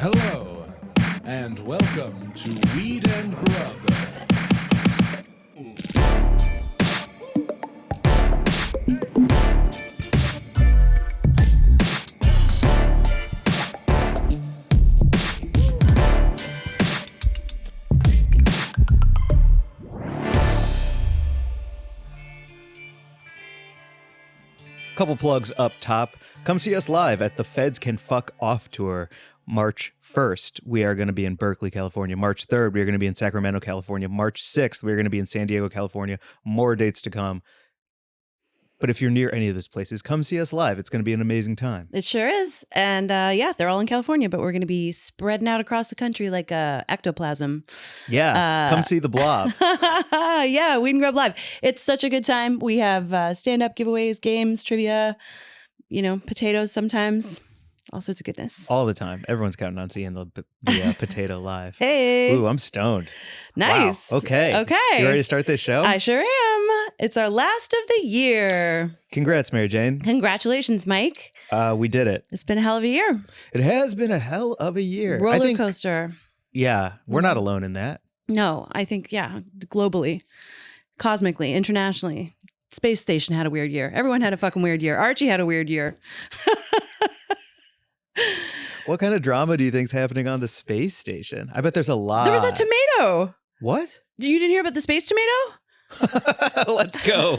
Hello, and welcome to Weed and Grub. Couple plugs up top. Come see us live at the Feds Can Fuck Off Tour March 1st. We are going to be in Berkeley, California. March 3rd, we are going to be in Sacramento, California. March 6th, we are going to be in San Diego, California. More dates to come. But if you're near any of those places, come see us live. It's going to be an amazing time. It sure is. And yeah, they're all in California, but we're going to be spreading out across the country like ectoplasm. Yeah, come see the blob. Yeah, Weed and Grub Live. It's such a good time. We have stand-up giveaways, games, trivia, potatoes sometimes. All sorts of goodness. All the time. Everyone's counting on seeing the potato live. Hey. Ooh, I'm stoned. Nice. Wow. Okay. You ready to start this show? I sure am. It's our last of the year. Congrats, Mary Jane. Congratulations, Mike. We did it. It's been a hell of a year. It has been a hell of a year. Roller coaster. Yeah, we're not alone in that. No, I think, globally, cosmically, internationally. Space Station had a weird year. Everyone had a fucking weird year. Archie had a weird year. What kind of drama do you think's happening on the space station? I bet there's a lot. There was a tomato. What? You didn't hear about the space tomato? Let's go.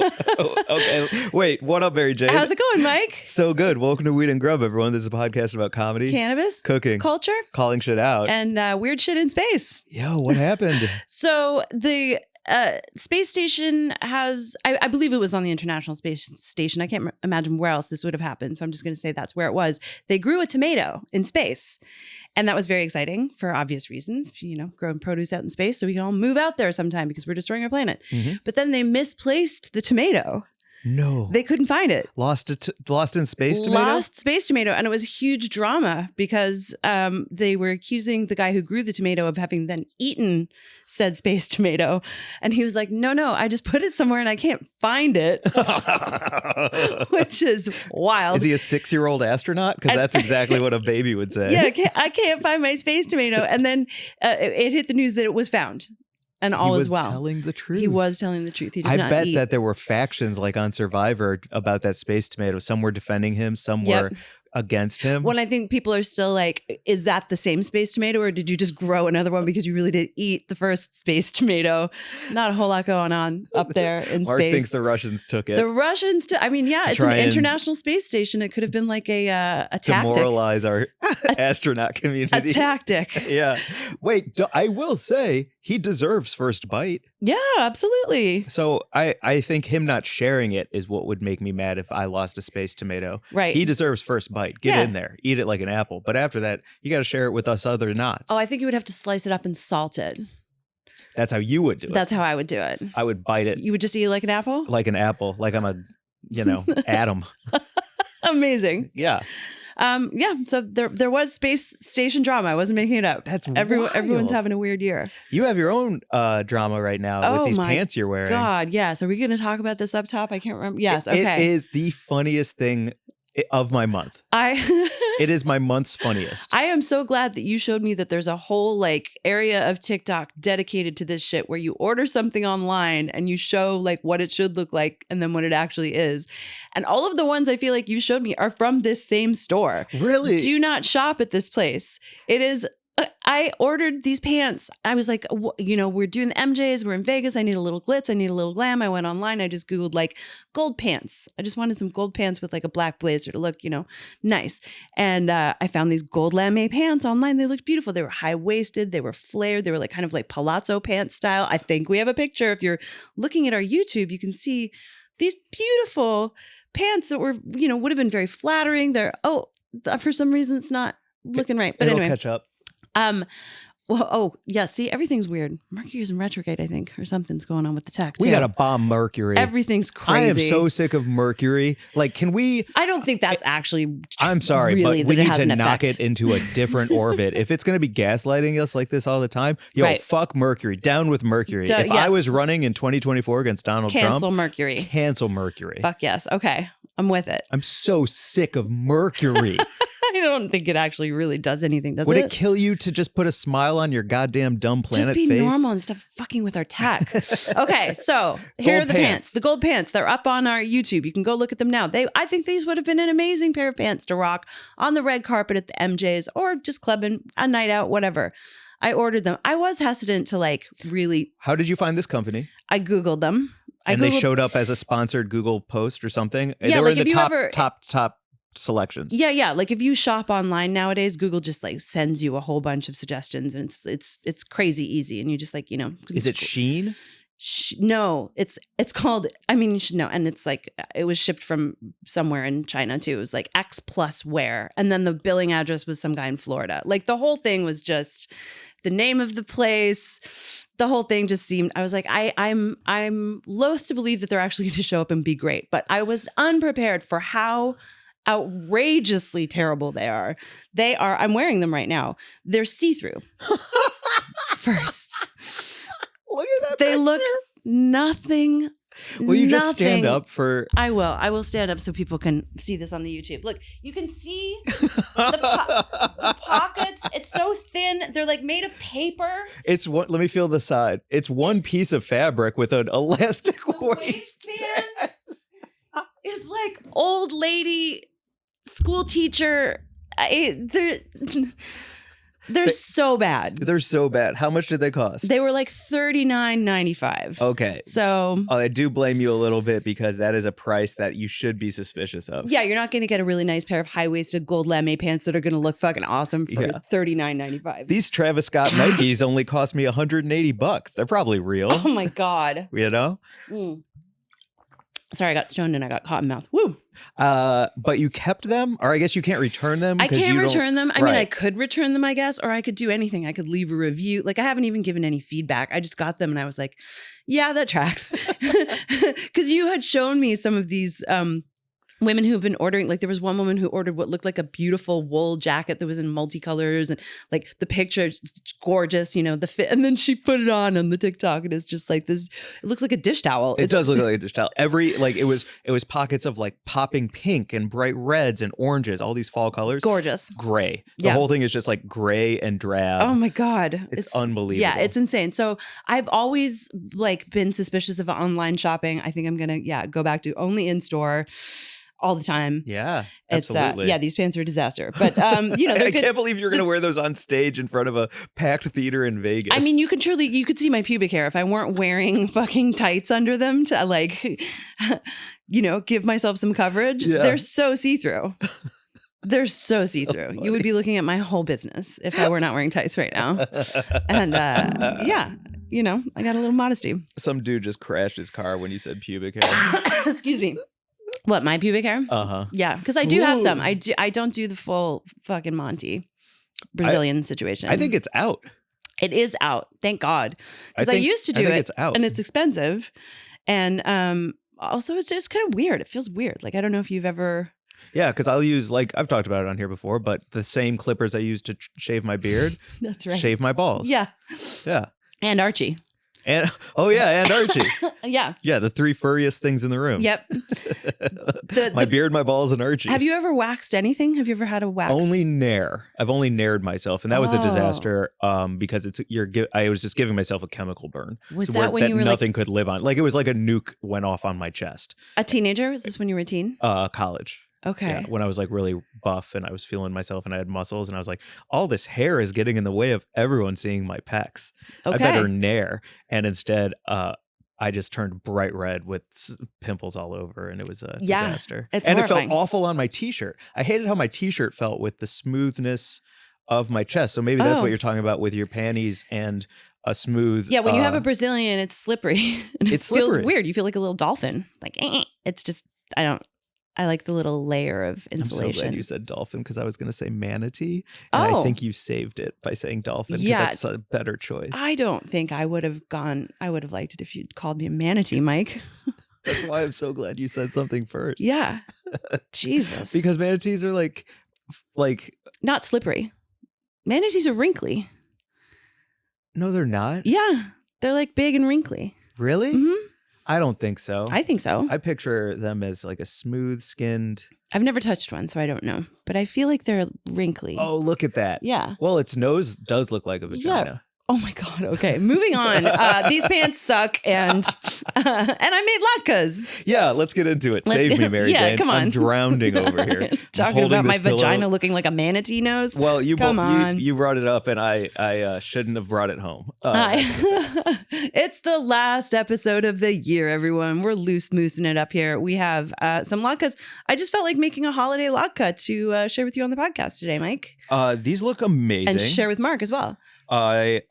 Okay. Wait, what up, Mary Jane? How's it going, Mike? So good. Welcome to Weed and Grub, everyone. This is a podcast about comedy, cannabis, cooking, culture, calling shit out, and weird shit in space. Yo, what happened? So the space station has, I believe it was on the International Space Station. I can't imagine where else this would have happened. So I'm just going to say that's where it was. They grew a tomato in space. And that was very exciting for obvious reasons, growing produce out in space so we can all move out there sometime because we're destroying our planet. Mm-hmm. But then they misplaced the tomato. No. They couldn't find it. Lost in space tomato? Lost space tomato. And it was a huge drama because they were accusing the guy who grew the tomato of having then eaten said space tomato. And he was like, no, I just put it somewhere and I can't find it. Which is wild. Is he a 6-year-old astronaut? Because that's exactly what a baby would say. Yeah, I can't find my space tomato. And then it hit the news that it was found. And all is well. He was telling the truth. He was telling the truth. He did not bet eat. that there were factions like on Survivor about that space tomato. Some were defending him. Some were against him. When I think people are still like, is that the same space tomato or did you just grow another one because you really did eat the first space tomato? Not a whole lot going on up there in Mark space. thinks the Russians took it. The Russians, it's an international space station. It could have been like a tactic. Demoralize our astronaut community. A tactic. Yeah. Wait, I will say he deserves first bite. Yeah, absolutely. So I think him not sharing it is what would make me mad if I lost a space tomato. Right. He deserves first bite. Get in there. Eat it like an apple. But after that, you got to share it with us other knots. Oh, I think you would have to slice it up and salt it. That's how you would do it. That's how I would do it. I would bite it. You would just eat it like an apple? Like an apple. Like I'm a, atom. Amazing. Yeah. So there was space station drama. I wasn't making it up. That's everyone's having a weird year. You have your own drama right now with these pants you're wearing. God, yes. Are we going to talk about this up top? I can't remember. Yes, okay. It is the funniest thing of my month. It is my month's funniest. I am so glad that you showed me that there's a whole area of TikTok dedicated to this shit where you order something online and you show what it should look like and then what it actually is. And all of the ones I feel like you showed me are from this same store. Really? Do not shop at this place. It is. I ordered these pants. I was like, we're doing the MJs. We're in Vegas. I need a little glitz. I need a little glam. I went online. I just Googled gold pants. I just wanted some gold pants with a black blazer to look, nice. And I found these gold lame pants online. They looked beautiful. They were high-waisted. They were flared. They were kind of palazzo pants style. I think we have a picture. If you're looking at our YouTube, you can see these beautiful pants that were, would have been very flattering. They're, for some reason, it's not looking right. But It'll anyway. catch up. See, everything's weird. Mercury's in retrograde, I think, or something's going on with the tech. We got to bomb Mercury. Everything's crazy. I am so sick of Mercury. Can we? I don't think that's actually. I'm sorry, really, but we need to effect. knock it into a different orbit. If it's going to be gaslighting us like this all the time, fuck Mercury. Down with Mercury. If I was running in 2024 against Donald Trump, cancel Mercury. Cancel Mercury. Fuck yes. Okay, I'm with it. I'm so sick of Mercury. I don't think it actually really does anything, does Would it? it kill you to just put a smile on your goddamn dumb planet Just be face? normal and stop fucking with our tech. Okay, so here are the pants. The gold pants. They're up on our YouTube. You can go look at them now. I think these would have been an amazing pair of pants to rock on the red carpet at the MJs or just clubbing a night out, whatever. I ordered them. I was hesitant to like really. How did you find this company? I Googled them. They showed up as a sponsored Google post or something? Yeah, they were like in if the you top selections. Yeah. Like if you shop online nowadays, Google just like sends you a whole bunch of suggestions, and it's crazy easy, and you just like, you know. Is it Shein? No, it's called. I mean, you should know, and it's like it was shipped from somewhere in China too. It was like X plus wear, and then the billing address was some guy in Florida. Like the whole thing was just the name of the place. The whole thing just seemed. I was like, I'm loath to believe that they're actually going to show up and be great, but I was unprepared for how outrageously terrible they are. I'm wearing them right now. They're see-through. First. Look at that. They look nothing. Will you just stand up for? I will. I will stand up so people can see this on the YouTube. Look, you can see the pockets. It's so thin. They're like made of paper. It's what? Let me feel the side. It's one piece of fabric with an elastic waistband. Is like old lady school teacher. They're so bad. They're so bad. How much did they cost? They were like $39.95. Okay. So I do blame you a little bit because that is a price that you should be suspicious of. yeah, you're not going to get a really nice pair of high-waisted gold lame pants that are going to look fucking awesome for $39.95. These Travis Scott Nikes only cost me $180. They're probably real. Oh my God. You know? Sorry, I got stoned and I got cotton mouth. Woo. But you kept them? Or I guess you can't return them? I can't return them. I mean, I Right. could return them, I guess, or I could do anything. I could leave a review. Like, I haven't even given any feedback. I just got them and I was like, yeah, that tracks. Because you had shown me some of these women who've been ordering, like there was one woman who ordered what looked like a beautiful wool jacket that was in multicolors, and like the picture is gorgeous, you know, the fit, and then she put it on the TikTok and it's just like this, it looks like a dish towel. It does look like a dish towel. It was pockets of like popping pink and bright reds and oranges, all these fall colors. Gorgeous. Gray. The whole thing is just like gray and drab. Oh my God. It's unbelievable. Yeah, it's insane. So I've always like been suspicious of online shopping. I think I'm going to, go back to only in store. All the time. Yeah, it's absolutely. These pants are a disaster. But you know, they're I good. can't believe you're going to wear those on stage in front of a packed theater in Vegas. I mean, you could see my pubic hair if I weren't wearing fucking tights under them to like, you know, give myself some coverage. Yeah. They're so see-through. They're so see-through. You would be looking at my whole business if I were not wearing tights right now. And you know, I got a little modesty. Some dude just crashed his car when you said pubic hair. Excuse me. What, my pubic hair? Uh-huh. Yeah, because I do have some. I don't do the full fucking Monty Brazilian situation. I think it's out. It is out. Thank God. Because I used to do it. It's out. And it's expensive. And also it's just kind of weird. It feels weird. Like, I don't know if you've ever... Yeah, because I'll use, like, I've talked about it on here before, but the same clippers I use to shave my beard, That's right. shave my balls. Yeah. Yeah. And Archie. And and Archie. Yeah. Yeah, the three furriest things in the room. Yep. My beard, my balls, and Archie. Have you ever waxed anything? Have you ever had a wax? Only nair. I've only nared myself, and that was a disaster. Because I was just giving myself a chemical burn. Was that when you were nothing could live on? Like it was like a nuke went off on my chest. a teenager? Was this when you were a teen? College. Okay. Yeah, when I was like really buff and I was feeling myself and I had muscles and I was like, all this hair is getting in the way of everyone seeing my pecs. Okay. I better nair. And instead, I just turned bright red with pimples all over, and it was a disaster. It's and horrifying. It felt awful on my t-shirt. I hated how my t-shirt felt with the smoothness of my chest. So maybe that's what you're talking about with your panties and a smooth. Yeah, when you have a Brazilian, it's slippery. And it feels slippery. weird. You feel like a little dolphin. Like, it's just, I like the little layer of insulation. I'm so glad you said dolphin because I was going to say manatee. And I think you saved it by saying dolphin because that's a better choice. I don't think I would have liked it if you'd called me a manatee, Mike. That's why I'm so glad you said something first. Yeah. Jesus. Because manatees are like not slippery. Manatees are wrinkly. No, they're not. Yeah. They're like big and wrinkly. Really? Mm-hmm. I don't think so. I think so. I picture them as like a smooth-skinned. I've never touched one, so I don't know. But I feel like they're wrinkly. Oh, look at that. Yeah. Well, its nose does look like a vagina. Oh my God. Okay. Moving on. These pants suck and I made latkes. Yeah, let's get into it. Save me, Mary Jane. Come on. I'm drowning over here. Talking holding about my this pillow. vagina looking like a manatee nose. Well, you brought it up and I shouldn't have brought it home. It's the last episode of the year, everyone. We're loose moosing it up here. We have some latkes. I just felt like making a holiday latke to share with you on the podcast today, Mike. These look amazing. And share with Mark as well. I,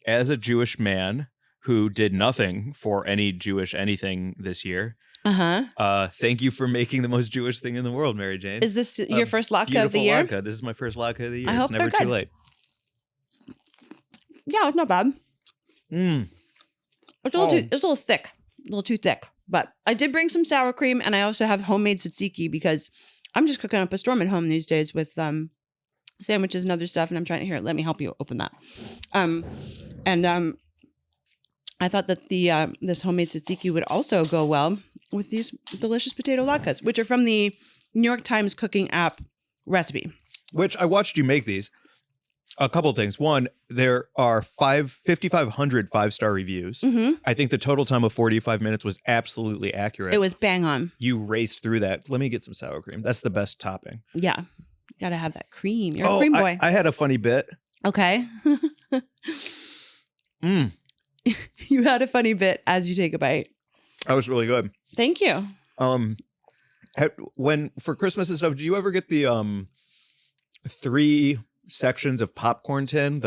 as a Jewish man who did nothing for any Jewish anything this year, thank you for making the most Jewish thing in the world, Mary Jane. Is this your first latke of the year? Latke. This is my first latke of the year. I hope it's never they're too good. late. Yeah, it's not bad. Mm. It's a little thick, a little too thick. But I did bring some sour cream, and I also have homemade tzatziki because I'm just cooking up a storm at home these days with sandwiches and other stuff, and I'm trying to let me help you open that. I thought that the this homemade tzatziki would also go well with these delicious potato latkes, which are from the New York Times cooking app recipe. Which I watched you make these. A couple things. One, there are 5,500 5-star reviews. Mm-hmm. I think the total time of 45 minutes was absolutely accurate. It was bang on. You raced through that. Let me get some sour cream. That's the best topping. Yeah. Gotta have that cream. You're a cream boy. I had a funny bit. Okay. You had a funny bit as you take a bite. That was really good. Thank you. When for Christmas and stuff, do you ever get the 3 sections of popcorn tin?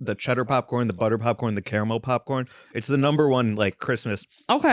The cheddar popcorn, the butter popcorn, the caramel popcorn. It's the number one like Christmas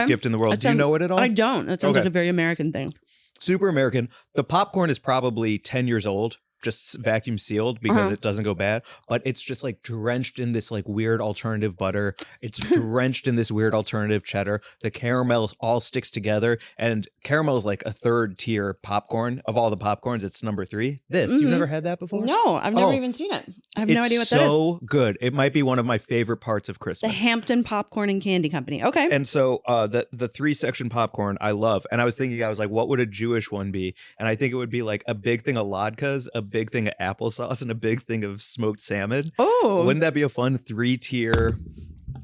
gift in the world. Do you know it at all? I don't. That sounds like a very American thing. Super American. The popcorn is probably 10 years old, just vacuum sealed because it doesn't go bad. But it's just like drenched in this like weird alternative butter. It's drenched in this weird alternative cheddar. The caramel all sticks together. And caramel is like a 3rd tier popcorn. Of all the popcorns, it's number 3. You've never had that before? No, I've never even seen it. I have no idea what that is. It's so good. It might be one of my favorite parts of Christmas. The Hampton Popcorn and Candy Company. Okay. And so the 3-section popcorn I love. And I was thinking, I was like, what would a Jewish one be? And I think it would be like a big thing of latkes, a big thing of applesauce, and a big thing of smoked salmon. Oh. Wouldn't that be a fun 3-tier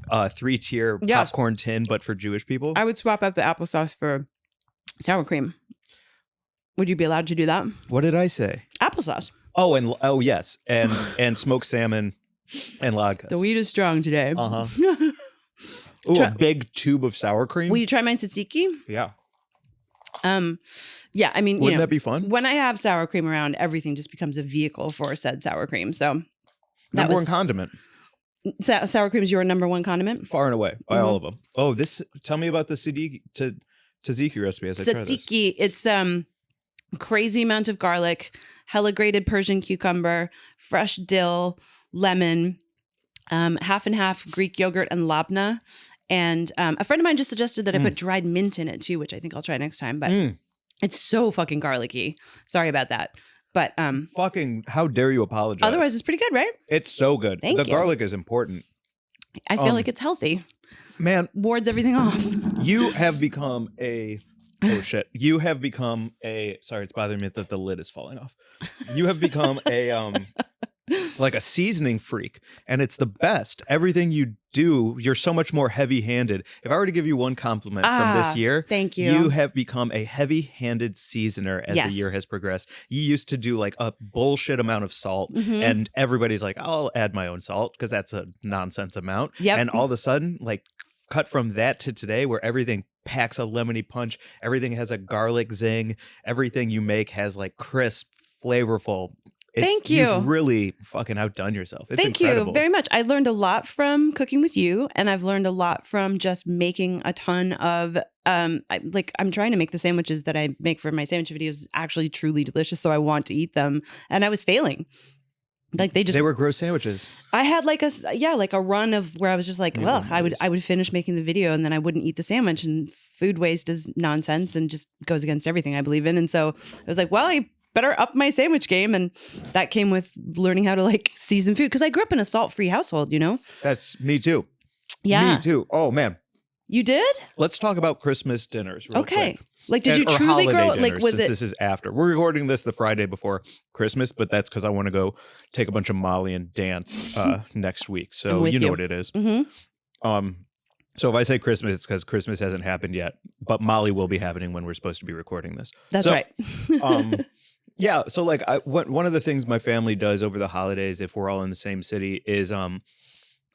popcorn tin, but for Jewish people? I would swap out the applesauce for sour cream. Would you be allowed to do that? What did I say? Applesauce. Oh, yes. And smoked salmon and latkes. The wheat is strong today. Ooh, a big tube of sour cream? Will you try my tzatziki? Yeah. Yeah, I mean, wouldn't that be fun? When I have sour cream around, everything just becomes a vehicle for said sour cream. So number one condiment. Sour cream is your number one condiment? Far and away by all of them. Oh, tell me about the tzatziki recipe as I try this. Tzatziki, it's crazy amount of garlic, hella grated Persian cucumber, fresh dill, lemon, half and half Greek yogurt and labna. And a friend of mine just suggested that I put dried mint in it too, which I think I'll try next time. But it's so fucking garlicky. Sorry about that. But fucking, how dare you apologize? Otherwise, it's pretty good, right? It's so good. Thank you. The garlic is important. I feel like it's healthy. Man, wards everything off. You have become a oh shit. You have become a sorry, it's bothering me that the lid is falling off. You have become a like a seasoning freak, and it's the best. Everything you do, you're so much more heavy-handed. If I were to give you one compliment from this year, thank you. You have become a heavy-handed seasoner as the year has progressed. You used to do like a bullshit amount of salt, and everybody's like, I'll add my own salt because that's a nonsense amount. Yep. And all of a sudden, like, cut from that to today where everything packs a lemony punch, everything has a garlic zing, everything you make has like crisp, flavorful. Thank you. You've really fucking outdone yourself. It's Thank incredible. you very much. I learned a lot from cooking with you, and I've learned a lot from just making a ton of I'm trying to make the sandwiches that I make for my sandwich videos actually truly delicious, so I want to eat them, and I was failing. Like they were gross sandwiches. I had like a run of where I was just like, well, I would finish making the video and then I wouldn't eat the sandwich, and food waste is nonsense and just goes against everything I believe in. And so I was like, well, I better up my sandwich game, and that came with learning how to like season food because I grew up in a salt-free household, you know. That's me too. Yeah, me too. Oh man, You did? Let's talk about Christmas dinners real Okay. quick. Like, did you Or truly holiday grow? dinners, Like, was since it? this is after. We're recording this the Friday before Christmas, but that's because I want to go take a bunch of Molly and dance next week. I'm So with you know you. what it is. Mm-hmm. So if I say Christmas, it's because Christmas hasn't happened yet, but Molly will be happening when we're supposed to be recording this. That's So, right. Yeah. So like one of the things my family does over the holidays, if we're all in the same city, is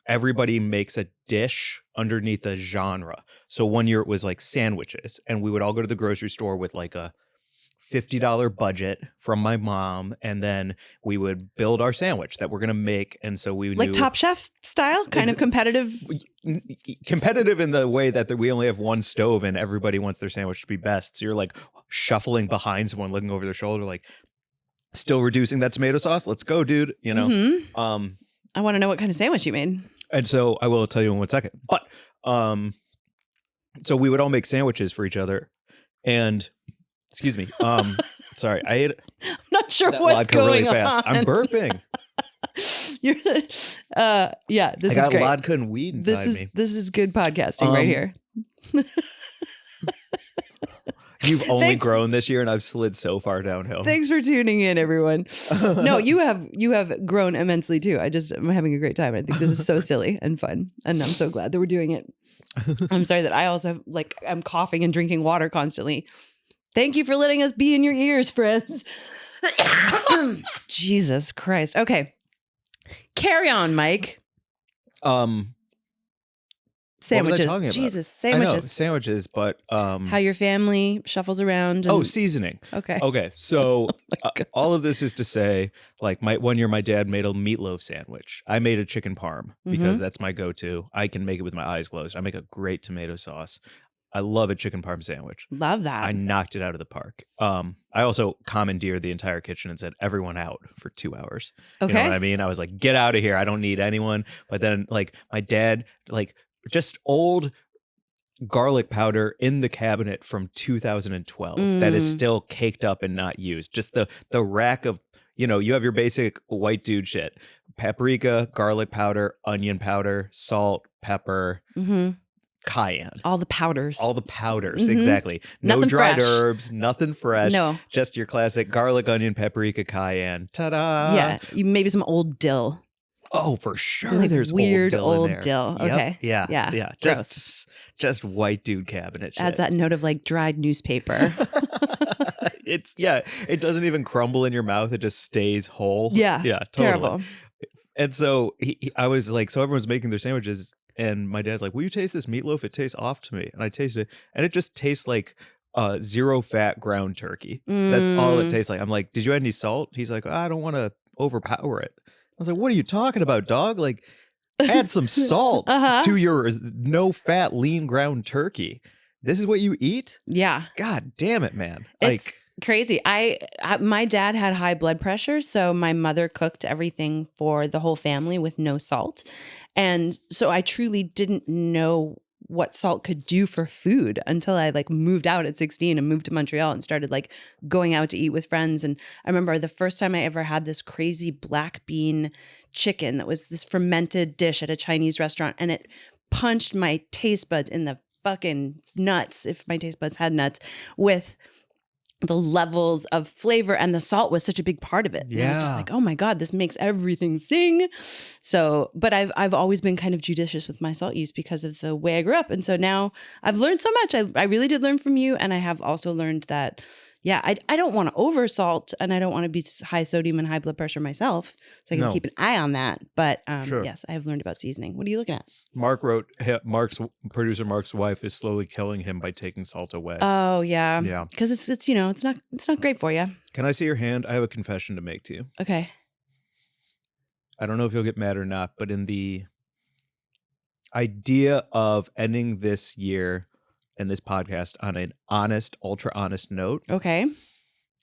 everybody makes a dish underneath a genre. So one year it was like sandwiches, and we would all go to the grocery store with like a $50 budget from my mom, and then we would build our sandwich that we're gonna make. And so we Like knew Top Chef style, kind of competitive. competitive in the way that we only have one stove and everybody wants their sandwich to be best. So you're like shuffling behind someone, looking over their shoulder, like still reducing that tomato sauce. Let's go, dude. You know. Mhm. I want to know what kind of sandwich you made. And so I will tell you in 1 second. But so we would all make sandwiches for each other, and excuse me. Sorry, I ate I'm not sure that what's vodka going really fast. on. I'm burping. You're, yeah, this I is got great. vodka and weed inside me. This is good podcasting right here. You've only Thanks. grown this year, and I've slid so far downhill. Thanks for tuning in, everyone. No, you have grown immensely too. I'm having a great time. I think this is so silly and fun, and I'm so glad that we're doing it. I'm sorry that I also have, I'm coughing and drinking water constantly. Thank you for letting us be in your ears, friends. Jesus Christ. Okay, carry on, Mike. Sandwiches. What was I talking about? Jesus, I know, sandwiches. sandwiches, but How your family shuffles around. oh, And, seasoning. okay. Okay, so all of this is to say, like, one year my dad made a meatloaf sandwich. I made a chicken parm because that's my go-to. I can make it with my eyes closed. I make a great tomato sauce. I love a chicken parm sandwich. Love that. I knocked it out of the park. I also commandeered the entire kitchen and said, everyone out for 2 hours. Okay. You know what I mean? I was like, get out of here. I don't need anyone. But then, like, my dad, like, just old garlic powder in the cabinet from 2012 that is still caked up and not used. Just the rack of, you know, you have your basic white dude shit. Paprika, garlic powder, onion powder, salt, pepper, cayenne. All the powders. All the powders, exactly. No Nothing dried fresh. herbs, nothing fresh. No. Just your classic garlic, onion, paprika, cayenne. Ta-da! Yeah, maybe some old dill. Oh, for sure. Like There's weird old dill in there. dill. Yep. Okay. Yeah. Yeah. Yeah. Gross. Just white dude cabinet shit. Adds that note of like dried newspaper. It doesn't even crumble in your mouth. It just stays whole. Yeah. Yeah. Totally. Terrible. And so I was like, so everyone's making their sandwiches, and my dad's like, will you taste this meatloaf? It tastes off to me. And I tasted it, and it just tastes like zero fat ground turkey. That's all it tastes like. I'm like, did you add any salt? He's like, I don't want to overpower it. I was like, what are you talking about, dog? Like, add some salt to your no fat lean ground turkey. This is what you eat? Yeah. God damn it, man. It's Like, crazy. My dad had high blood pressure, so my mother cooked everything for the whole family with no salt. And so I truly didn't know what salt could do for food until I like moved out at 16 and moved to Montreal and started like going out to eat with friends. And I remember the first time I ever had this crazy black bean chicken that was this fermented dish at a Chinese restaurant, and it punched my taste buds in the fucking nuts, if my taste buds had nuts, with the levels of flavor, and the salt was such a big part of it. And I was just Yeah. like, oh my God, this makes everything sing. So, but I've always been kind of judicious with my salt use because of the way I grew up. And so now I've learned so much. I really did learn from you. And I have also learned that, yeah, I don't want to over salt, and I don't want to be high sodium and high blood pressure myself. So I can No. keep an eye on that. But Sure. yes, I have learned about seasoning. What are you looking at? Mark wrote, producer Mark's wife is slowly killing him by taking salt away. Oh yeah. Yeah. Because it's you know, it's not great for you. Can I see your hand? I have a confession to make to you. Okay. I don't know if you'll get mad or not, but in the idea of ending this year and this podcast on an honest, ultra honest note, Okay.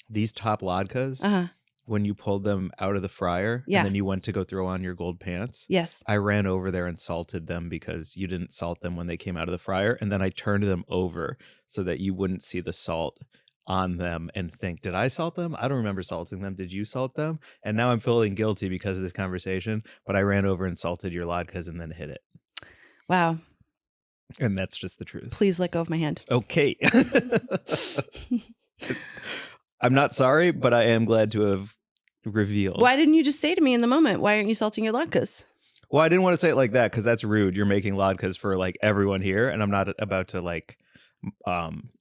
these top latkes, Uh-huh. when you pulled them out of the fryer Yeah. and then you went to go throw on your gold pants, Yes. I ran over there and salted them because you didn't salt them when they came out of the fryer. And then I turned them over so that you wouldn't see the salt on them and think, did I salt them? I don't remember salting them. Did you salt them? And now I'm feeling guilty because of this conversation, but I ran over and salted your latkes and then hid it. Wow. And that's just the truth. Please let go of my hand. Okay. I'm not sorry, but I am glad to have revealed. Why didn't you just say to me in the moment, why aren't you salting your latkes? Well, I didn't want to say it like that because that's rude. You're making latkes for like everyone here, and I'm not about to like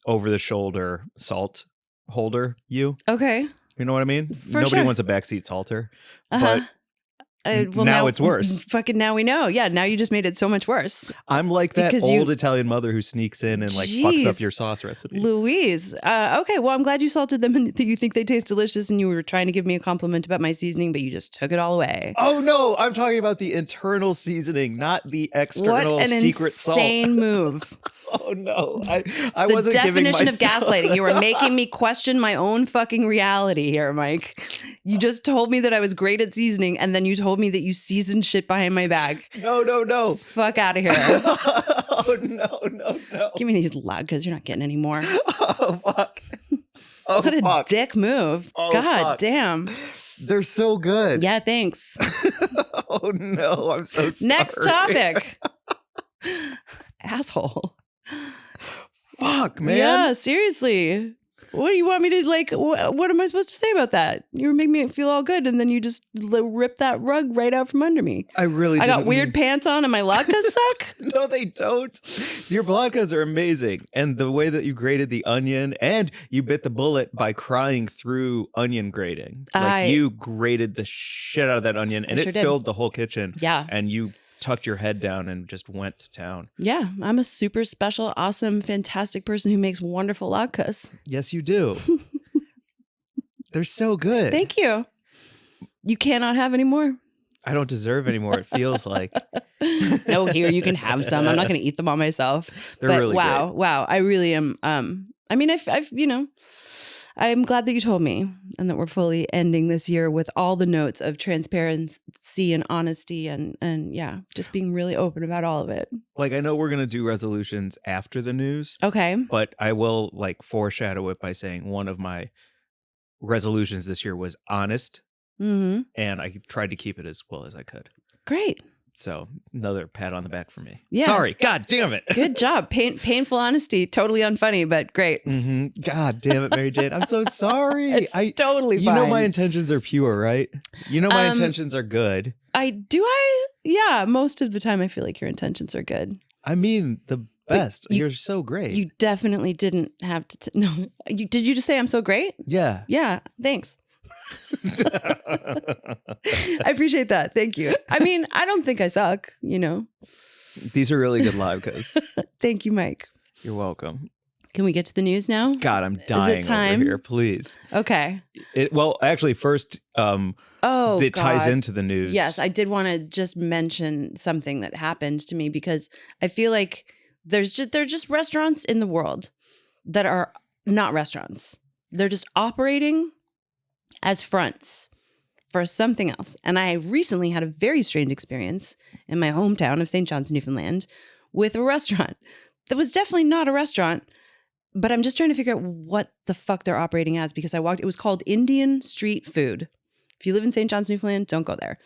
over the shoulder salt holder you. Okay. You know what I mean? For Nobody sure. wants a backseat salter. Uh-huh. But Well, now it's worse. Fucking now we know. Yeah, now you just made it so much worse. I'm like that Because old Italian mother who sneaks in and like fucks up Jeez. your sauce recipe. Louise. Okay, well, I'm glad you salted them and that you think they taste delicious and you were trying to give me a compliment about my seasoning, but you just took it all away. Oh no, I'm talking about the internal seasoning, not the external What an secret salt. insane move. Oh no, I The wasn't giving definition of myself... gaslighting. You were making me question my own fucking reality here, Mike. You just told me that I was great at seasoning, and then you told me that you seasoned shit behind my back. No. Fuck out of here. Oh no. Give me these latkes. You're not getting any more. Oh fuck. Oh What a fuck. dick move. Oh, God fuck. damn. They're so good. Yeah, thanks. Oh no, I'm so sorry. Next topic. Asshole. Fuck, man. Yeah, seriously. What do you want me to like? What am I supposed to say about that? You were making me feel all good, and then you just ripped that rug right out from under me. I really I got didn't weird mean- pants on, and my latkes suck. No, they don't. Your latkes are amazing. And the way that you grated the onion, and you bit the bullet by crying through onion grating. Like you grated the shit out of that onion, and I sure it did. filled the whole kitchen. Yeah. And you tucked your head down and just went to town. Yeah, I'm a super special, awesome, fantastic person who makes wonderful latkes. Yes, you do. They're so good. Thank you. You cannot have any more. I don't deserve any more, it feels like. No, here you can have some. I'm not going to eat them all myself. They're but really wow, I really am. I mean, I've I'm glad that you told me, and that we're fully ending this year with all the notes of transparency and honesty, and yeah, just being really open about all of it. Like, I know we're going to do resolutions after the news, Okay. but I will like foreshadow it by saying one of my resolutions this year was honest, Mm-hmm. and I tried to keep it as well as I could. Great. So another pat on the back for me. Yeah. Sorry. God damn it. Good job. Painful honesty. Totally unfunny, but great. God damn it, Mary Jane. I'm so sorry. It's totally You fine. know my intentions are pure, right? You know my intentions are good. Yeah, most of the time I feel like your intentions are good. I mean the best. You're so great. You definitely didn't have to. No, did you just say I'm so great? Yeah. Yeah, thanks. I appreciate that. Thank you. I mean, I don't think I suck, These are really good latkes. Thank you, Mike. You're welcome. Can we get to the news now? God, I'm dying time? over here. Please. Okay. Well, actually, first, it ties God. into the news. Yes, I did want to just mention something that happened to me because I feel like there are just restaurants in the world that are not restaurants. They're just operating as fronts for something else. And I recently had a very strange experience in my hometown of St. John's, Newfoundland, with a restaurant that was definitely not a restaurant, but I'm just trying to figure out what the fuck they're operating as because it was called Indian Street Food. If you live in St. John's, Newfoundland, don't go there.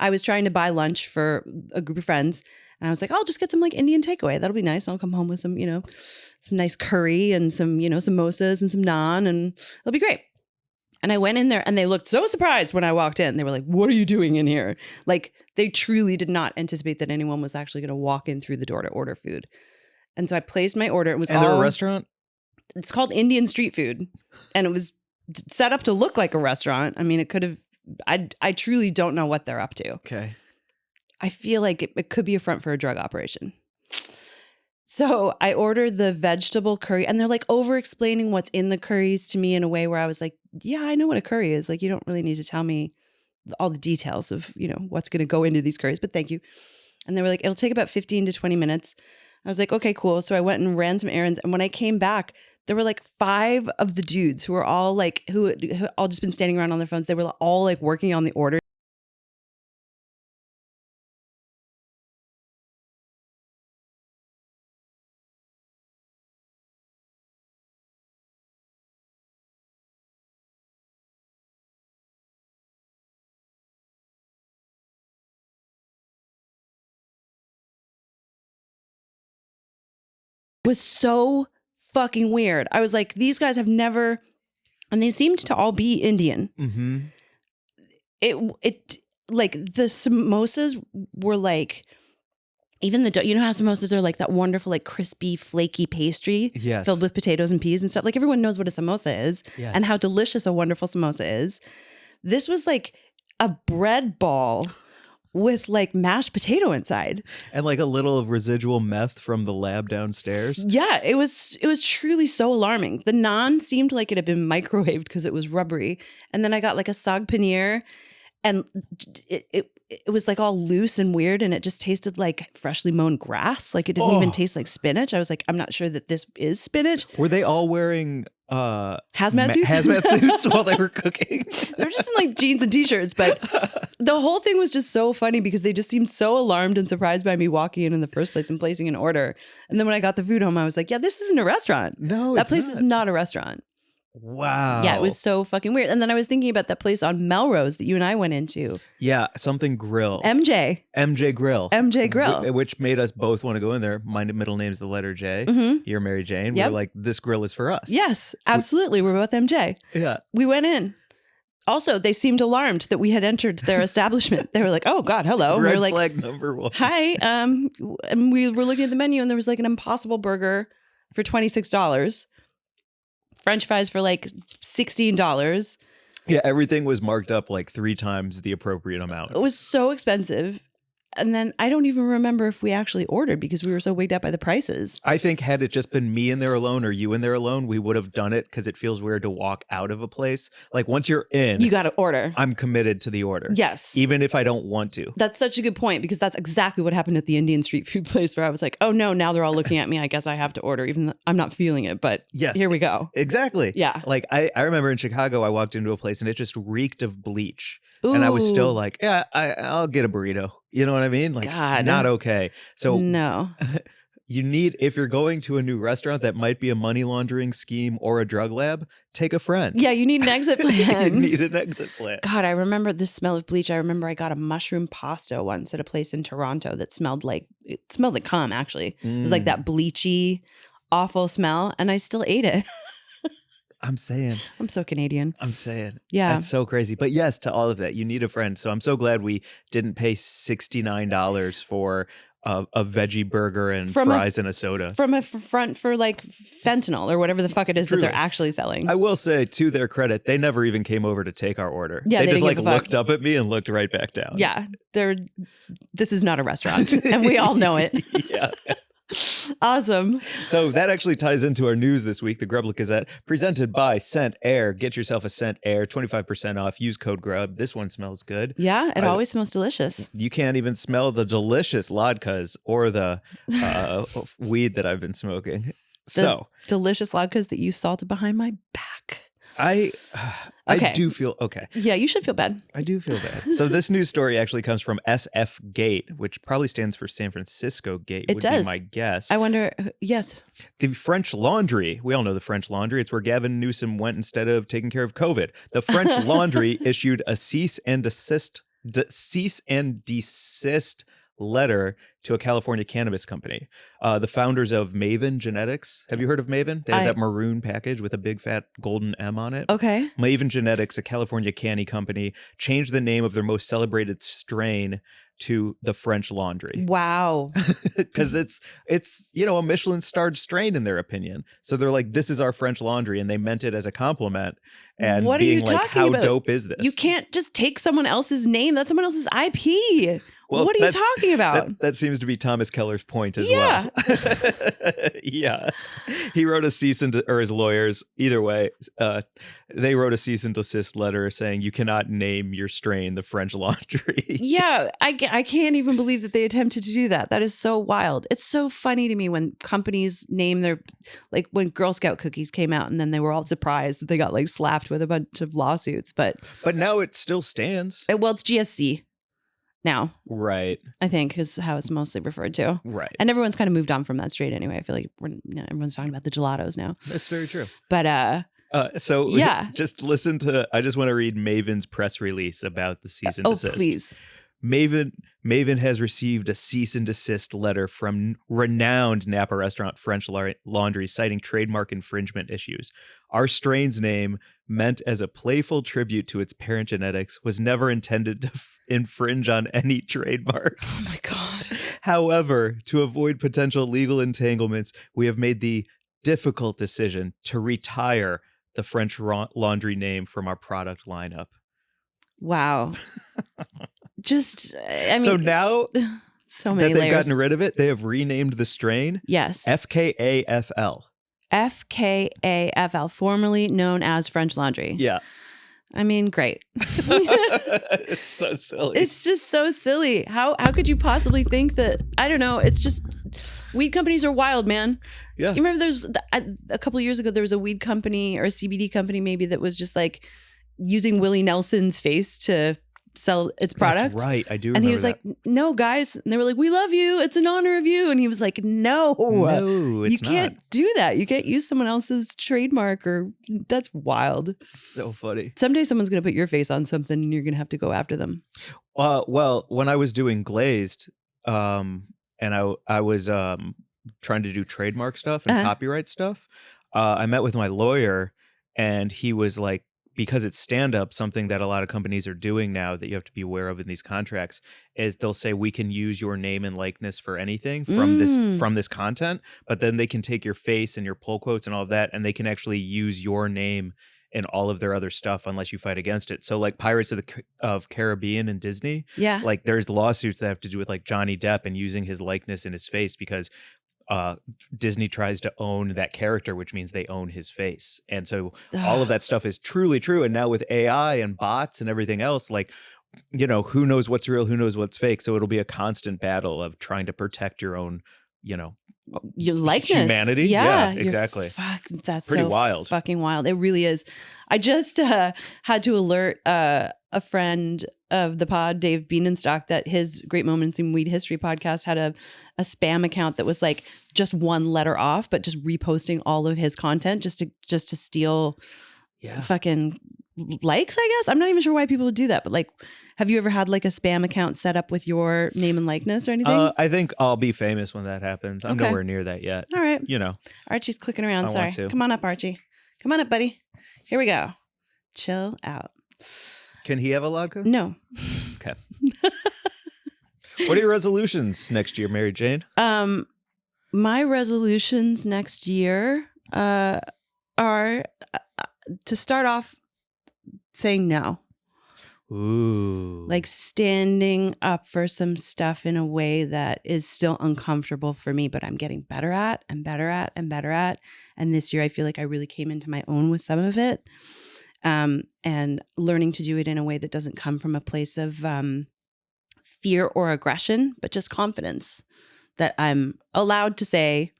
I was trying to buy lunch for a group of friends, and I was like, I'll just get some like Indian takeaway. That'll be nice. I'll come home with some, some nice curry and some, samosas and some naan, and it'll be great. And I went in there and they looked so surprised when I walked in. They were like, what are you doing in here? Like they truly did not anticipate that anyone was actually going to walk in through the door to order food. And so I placed my order. And they're a restaurant? It's called Indian Street Food. And it was set up to look like a restaurant. I mean, it could have, I truly don't know what they're up to. Okay. I feel like it could be a front for a drug operation. So I ordered the vegetable curry and they're like over explaining what's in the curries to me in a way where I was like, yeah, I know what a curry is. Like, you don't really need to tell me all the details of, what's going to go into these curries, but thank you. And they were like, it'll take about 15 to 20 minutes. I was like, okay, cool. So I went and ran some errands. And when I came back, there were like 5 of the dudes who were all like, who all just been standing around on their phones. They were all like working on the order. was so fucking weird. I was like, these guys have never, and they seemed to all be Indian. Mm-hmm. It like the samosas were like, even the dough, you know how samosas are like that wonderful, like crispy, flaky pastry Yes. filled with potatoes and peas and stuff. Like everyone knows what a samosa is Yes. and how delicious a wonderful samosa is. This was like a bread ball with like mashed potato inside. And like a little of residual meth from the lab downstairs. Yeah, it was truly so alarming. The naan seemed like it had been microwaved because it was rubbery. And then I got like a saag paneer, and it was like all loose and weird, and it just tasted like freshly mown grass. Like it didn't even taste like spinach. I was like, I'm not sure that this is spinach. Were they all wearing Hazmat suits? hazmat suits while they were cooking? They were just in like jeans and t-shirts, but the whole thing was just so funny because they just seemed so alarmed and surprised by me walking in the first place and placing an order. And then when I got the food home, I was like, yeah, this isn't a restaurant. No, That it's place not. is not a restaurant. Wow. Yeah, it was so fucking weird. And then I was thinking about that place on Melrose that you and I went into. Yeah, something grill. MJ Grill. MJ Grill. Which made us both want to go in there. My middle name's the letter J. Mhm. You're Mary Jane. Yep. We're like, this grill is for us. Yes, absolutely. We're both MJ. Yeah. We went in. Also, they seemed alarmed that we had entered their establishment. They were like, oh God, hello. And we Red were like, flag number one. hi. And we were looking at the menu and there was like an Impossible Burger for $26. French fries for like $16. Yeah, everything was marked up like 3 times the appropriate amount. It was so expensive. And then I don't even remember if we actually ordered because we were so wigged out by the prices. I think had it just been me in there alone or you in there alone, we would have done it because it feels weird to walk out of a place. Like once you're in, You got to order. I'm committed to the order. Yes. Even if I don't want to. That's such a good point because that's exactly what happened at the Indian street food place where I was like, oh no, now they're all looking at me. I guess I have to order even though I'm not feeling it, but Yes. here we go. Exactly. Yeah. Like I remember in Chicago, I walked into a place and it just reeked of bleach. And I was still Ooh. like, yeah, I'll get a burrito. You know what I mean? Like, God. not okay. So No. you need, if you're going to a new restaurant that might be a money laundering scheme or a drug lab, take a friend. Yeah, you need an exit plan. You need an exit plan. God, I remember the smell of bleach. I remember I got a mushroom pasta once at a place in Toronto that smelled like cum, actually. It was like that bleachy, awful smell. And I still ate it. I'm saying. I'm so Canadian. Yeah. That's so crazy. But yes, to all of that, you need a friend. So I'm so glad we didn't pay $69 for a veggie burger and fries and a soda. From a front for like fentanyl or whatever the fuck it is that they're Truly. actually selling. I will say, to their credit, they never even came over to take our order. Yeah, they they just didn't like give a fuck. looked up at me and looked right back down. Yeah. This is not a restaurant. And we all know it. Yeah. Awesome. So that actually ties into our news this week. The Grub Gazette, presented by Scent Air. Get yourself a Scent Air, 25% off. Use code GRUB. This one smells good. Yeah, it always smells delicious. You can't even smell the delicious Latkes or the weed that I've been smoking. So Delicious latkes that you salted behind my back. I Okay. do feel okay. Yeah, you should feel bad. I do feel bad. So this news story actually comes from SF Gate, which probably stands for San Francisco Gate. It would does. be my guess. I wonder, yes. The French Laundry. We all know the French Laundry. It's where Gavin Newsom went instead of taking care of COVID. The French Laundry issued a cease and desist letter to a California cannabis company. The founders of Maven Genetics. Have you heard of Maven? They had that maroon package with a big fat golden M on it. Okay. Maven Genetics, a California canny company, changed the name of their most celebrated strain to the French Laundry. Wow. Because it's a Michelin-starred strain in their opinion. So they're like, this is our French Laundry, and they meant it as a compliment. And What are being you like, talking how about? dope is this? You can't just take someone else's name. That's someone else's IP. Well, what are you talking about? That seems to be Thomas Keller's point as Yeah. well. Yeah. He wrote a or his lawyers, either way, they wrote a cease and desist letter saying you cannot name your strain the French Laundry. Yeah, I can't even believe that they attempted to do that. That is so wild. It's so funny to me when companies name their, like when Girl Scout cookies came out and then they were all surprised that they got like slapped with a bunch of lawsuits. But now it still stands. Well, it's GSC now, Right. I think is how it's mostly referred to. Right. And everyone's kind of moved on from that straight anyway. I feel like everyone's talking about the gelatos now. That's very true. But So yeah. just listen to, I just want to read Maven's press release about the cease and oh, desist. please. Maven has received a cease and desist letter from renowned Napa restaurant French Laundry citing trademark infringement issues. Our strain's name, meant as a playful tribute to its parent genetics, was never intended to infringe on any trademark. Oh my God. However, to avoid potential legal entanglements, we have made the difficult decision to retire the French Laundry name from our product lineup. Wow. Just, I mean, so now so many that they've layers. gotten rid of it, they have renamed the strain Yes. FKAFL. FKAFL, formerly known as French Laundry. Yeah. I mean, great. It's so silly. It's just so silly. How could you possibly think that? I don't know. It's just weed companies are wild, man. Yeah. You remember there's a couple of years ago there was a weed company or a CBD company maybe that was just like using Willie Nelson's face to sell its product. That's right. I do. And he was remember like, "No, guys," and they were like, "We love you. It's in honor of you." And he was like, "No, no, it's you can't do that. You can't use someone else's trademark, or that's wild." It's so funny. Someday someone's gonna put your face on something, and you're gonna have to go after them. Well, when I was doing Glazed, and I was trying to do trademark stuff and copyright stuff, I met with my lawyer, and he was like, because it's stand-up, something that a lot of companies are doing now that you have to be aware of in these contracts is they'll say we can use your name and likeness for anything from this content, but then they can take your face and your pull quotes and all of that, and they can actually use your name in all of their other stuff unless you fight against it. So like Pirates of Caribbean and Disney, like there's lawsuits that have to do with like Johnny Depp and using his likeness and his face because Disney tries to own that character, which means they own his face. And so all of that stuff is truly true. And now with AI and bots and everything else, like, you know, who knows what's real, who knows what's fake. So it'll be a constant battle of trying to protect your own, you know, your likeness, humanity. Yeah, exactly. Fuck, that's pretty so wild. Fucking wild. It really is. I just had to alert a friend of the pod, Dave Bienenstock, that his Great Moments in Weed History podcast had a spam account that was like just one letter off, but just reposting all of his content just to steal fucking likes, I guess. I'm not even sure why people would do that, but like, have you ever had like a spam account set up with your name and likeness or anything? I think I'll be famous when that happens. I'm nowhere near that yet. All right. You know. Archie's clicking around. I Sorry. want to. Come on up, Archie. Come on up, buddy. Here we go. Chill out. Can he have a Latka? No. Okay. What are your resolutions next year, Mary Jane? My resolutions next year are to start off saying no. Ooh. Like standing up for some stuff in a way that is still uncomfortable for me, but I'm getting better at and better at and better at. And this year I feel like I really came into my own with some of it. And learning to do it in a way that doesn't come from a place of fear or aggression, but just confidence that I'm allowed to say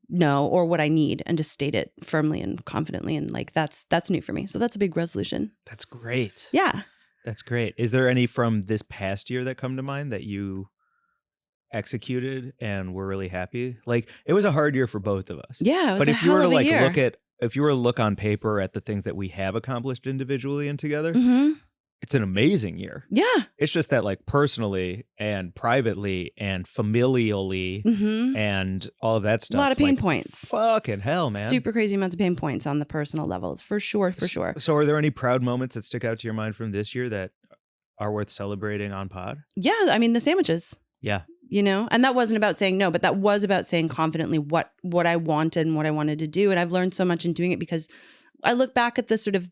no or what I need and just state it firmly and confidently. And like, that's new for me. So that's a big resolution. That's great. Yeah. That's great. Is there any from this past year that come to mind that you executed and were really happy? Like, it was a hard year for both of us. Yeah, it was but a if you hell were to of a like year. if you were to look on paper at the things that we have accomplished individually and together, Mm-hmm. it's an amazing year. Yeah. It's just that like personally and privately and familially Mm-hmm. and all of that stuff. A lot of pain like, points. Fucking hell, man. Super crazy amounts of pain points on the personal levels. For sure. So are there any proud moments that stick out to your mind from this year that are worth celebrating on pod? Yeah. I mean, the sandwiches. Yeah. You know, and that wasn't about saying no, but that was about saying confidently what I wanted and what I wanted to do. And I've learned so much in doing it because I look back at the sort of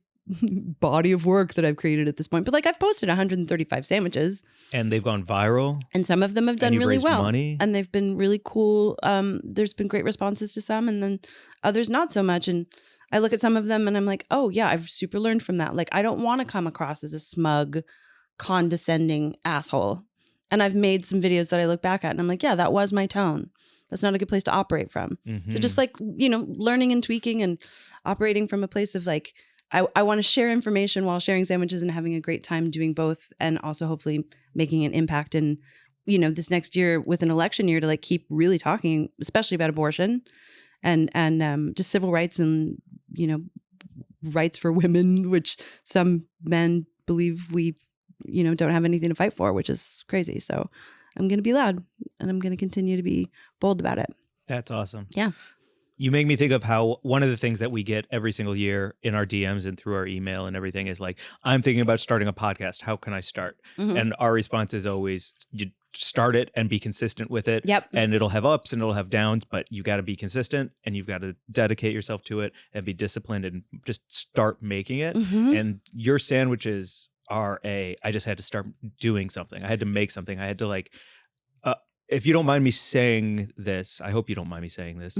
body of work that I've created at this point. But like, I've posted 135 sandwiches. And they've gone viral. And some of them have done really well. Money. And they've been really cool. There's been great responses to some and then others not so much. And I look at some of them and I'm like, oh yeah, I've super learned from that. Like, I don't want to come across as a smug, condescending asshole. And I've made some videos that I look back at and I'm like, yeah, that was my tone. That's not a good place to operate from. Mm-hmm. So just like, you know, learning and tweaking and operating from a place of like, I want to share information while sharing sandwiches and having a great time doing both. And also hopefully making an impact in, you know, this next year with an election year to like keep really talking, especially about abortion and just civil rights and, you know, rights for women, which some men believe we don't have anything to fight for, which is crazy. So I'm going to be loud and I'm going to continue to be bold about it. That's awesome. Yeah. You make me think of how one of the things that we get every single year in our DMs and through our email and everything is like, I'm thinking about starting a podcast. How can I start? Mhm. And our response is always, you start it and be consistent with it. Yep. And it'll have ups and it'll have downs, but you got to be consistent and you've got to dedicate yourself to it and be disciplined and just start making it. Mhm. And your sandwiches are I just had to start doing something. I had to make something. I had to if you don't mind me saying this, I hope you don't mind me saying this.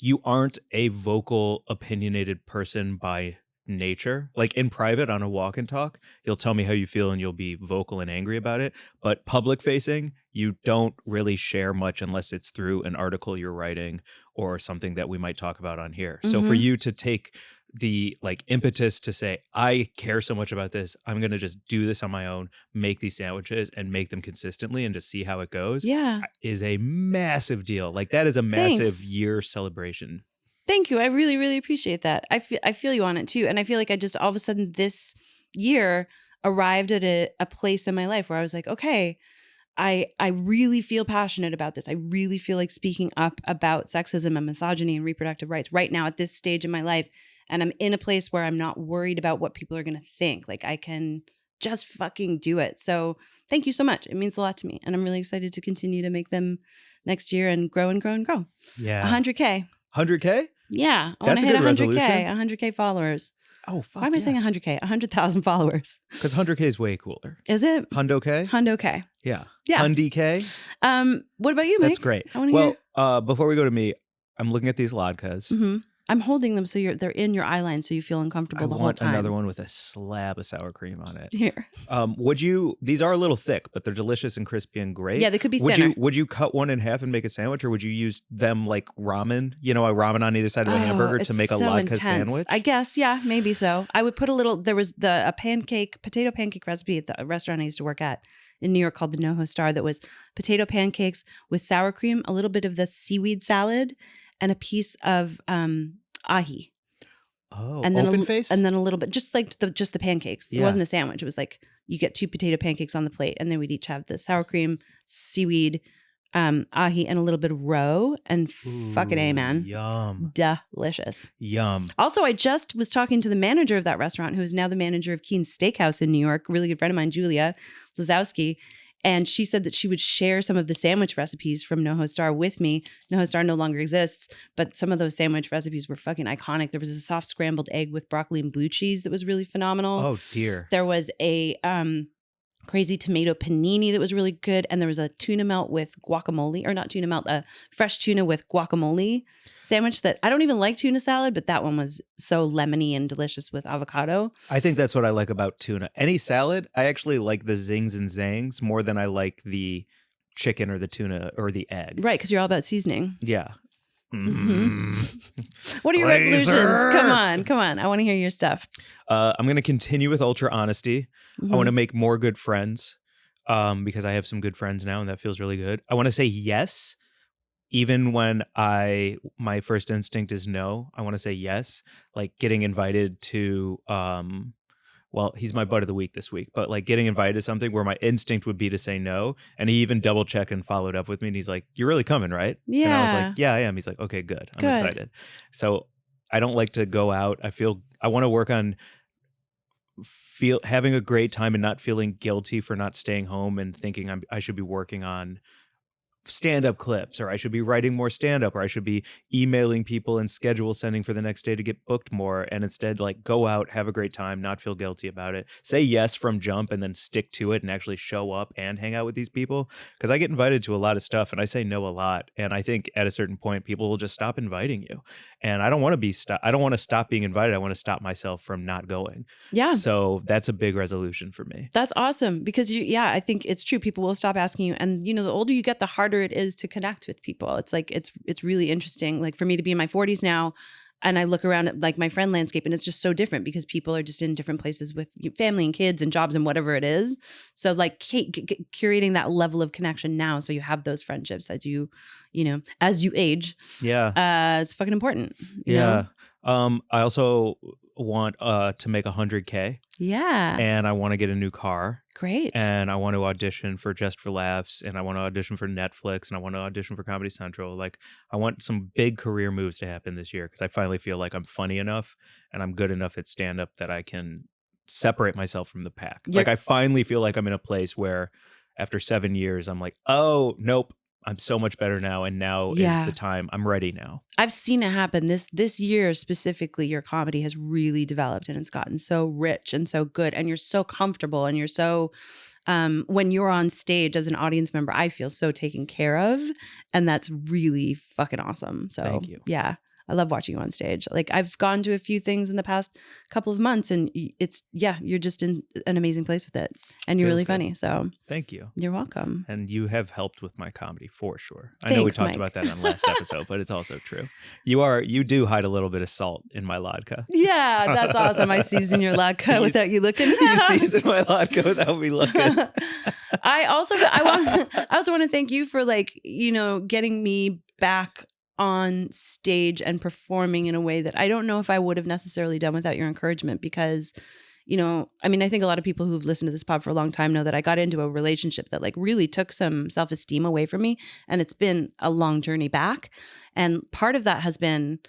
You aren't a vocal, opinionated person by nature. Like in private on a walk and talk, you'll tell me how you feel and you'll be vocal and angry about it. But public facing, you don't really share much unless it's through an article you're writing or something that we might talk about on here. So for you to take the impetus to say, I care so much about this, I'm going to just do this on my own, make these sandwiches and make them consistently and to see how it goes is a massive deal. Like that is a massive year celebration. Thank you. I really, really appreciate that. I feel you on it too. And I feel like I just all of a sudden this year arrived at a place in my life where I was like, okay, I really feel passionate about this. I really feel like speaking up about sexism and misogyny and reproductive rights right now at this stage in my life. And I'm in a place where I'm not worried about what people are going to think. Like I can just fucking do it. So thank you so much. It means a lot to me. And I'm really excited to continue to make them next year and grow and grow and grow. Yeah. 100K. 100K? Yeah. I want That's to a hit good 100K. resolution. 100K followers. Oh, fuck. Why am I saying 100K? 100,000 followers. Because 100K is way cooler. Is it? Hundo K? Hundo K. Yeah. Yeah. Hundi K? What about you, Mike? That's great. I want to hear. Well, before we go to me, I'm looking at these Latkes. Mm-hmm. I'm holding them so they're in your eye line so you feel uncomfortable the whole time. I want another one with a slab of sour cream on it. Here. These are a little thick, but they're delicious and crispy and great. Yeah, they could be thinner. Would you cut one in half and make a sandwich, or would you use them like ramen? A ramen on either side of a hamburger to make a latke sandwich? I guess, yeah, maybe so. I would put there was a potato pancake recipe at the restaurant I used to work at in New York called the NoHo Star that was potato pancakes with sour cream, a little bit of the seaweed salad, and a piece of ahi. Oh, and then open face? And then a little bit, just the pancakes. Yeah. It wasn't a sandwich. It was like you get 2 potato pancakes on the plate, and then we'd each have the sour cream, seaweed, ahi, and a little bit of roe. And fucking A, man. Yum. Delicious. Yum. Also, I just was talking to the manager of that restaurant, who is now the manager of Keen's Steakhouse in New York, a really good friend of mine, Julia Lazowski. And she said that she would share some of the sandwich recipes from NoHo Star with me. NoHo Star no longer exists, but some of those sandwich recipes were fucking iconic. There was a soft scrambled egg with broccoli and blue cheese that was really phenomenal. Oh, dear. There was a crazy tomato panini that was really good. And there was a tuna melt with guacamole, or not tuna melt, a fresh tuna with guacamole sandwich that I don't even like tuna salad, but that one was so lemony and delicious with avocado. I think that's what I like about tuna. Any salad, I actually like the zings and zangs more than I like the chicken or the tuna or the egg. Right, because you're all about seasoning. Yeah. What are your resolutions? Come on. I want to hear your stuff. I'm going to continue with ultra honesty. I want to make more good friends because I have some good friends now and that feels really good. I want to say yes, even when my first instinct is no. I want to say yes, like getting invited to well, he's my butt of the week this week, but like getting invited to something where my instinct would be to say no. And he even double checked and followed up with me. And he's like, you're really coming, right? Yeah. And I was like, yeah, I am. He's like, okay, good. I'm excited. So I don't like to go out. I want to work on having a great time and not feeling guilty for not staying home and thinking I should be working on stand-up clips, or I should be writing more stand-up, or I should be emailing people and schedule sending for the next day to get booked more, and instead like go out, have a great time, not feel guilty about it, say yes from jump, and then stick to it and actually show up and hang out with these people, because I get invited to a lot of stuff and I say no a lot, and I think at a certain point people will just stop inviting you, and I don't want to stop being invited. I want to stop myself from not going. Yeah. So that's a big resolution for me. That's awesome, because I think it's true. People will stop asking you, and the older you get, the harder it is to connect with people. It's like it's really interesting. Like for me to be in my 40s now, and I look around at like my friend landscape, and it's just so different because people are just in different places with family and kids and jobs and whatever it is. So like curating that level of connection now, so you have those friendships as you age. Yeah, it's fucking important. Yeah. I also want to make 100K, Yeah. and I want to get a new car, Great. and I want to audition for Just for Laughs, and I want to audition for Netflix, and I want to audition for Comedy Central. Like, I want some big career moves to happen this year because I finally feel like I'm funny enough and I'm good enough at stand-up that I can separate myself from the pack. Like, I finally feel like I'm in a place where after 7 years, I'm like, oh, nope, I'm so much better now, and now is the time. I'm ready now. I've seen it happen. This year specifically, your comedy has really developed and it's gotten so rich and so good, and you're so comfortable, and you're so when you're on stage as an audience member, I feel so taken care of, and that's really fucking awesome. So Thank you. Yeah. I love watching you on stage. Like, I've gone to a few things in the past couple of months, and it's, you're just in an amazing place with it, and you're Feels really good. funny. So Thank you. You're welcome. And you have helped with my comedy for sure. I know we Thanks, talked Mike. about that on last episode, but it's also true. You do hide a little bit of salt in my latke. Yeah, that's awesome. I season your latke without you looking. You season my latke without me looking. I also want to thank you for, like, getting me back on stage and performing in a way that I don't know if I would have necessarily done without your encouragement, because I mean, I think a lot of people who've listened to this pod for a long time know that I got into a relationship that, like, really took some self-esteem away from me, and it's been a long journey back. And part of that has been,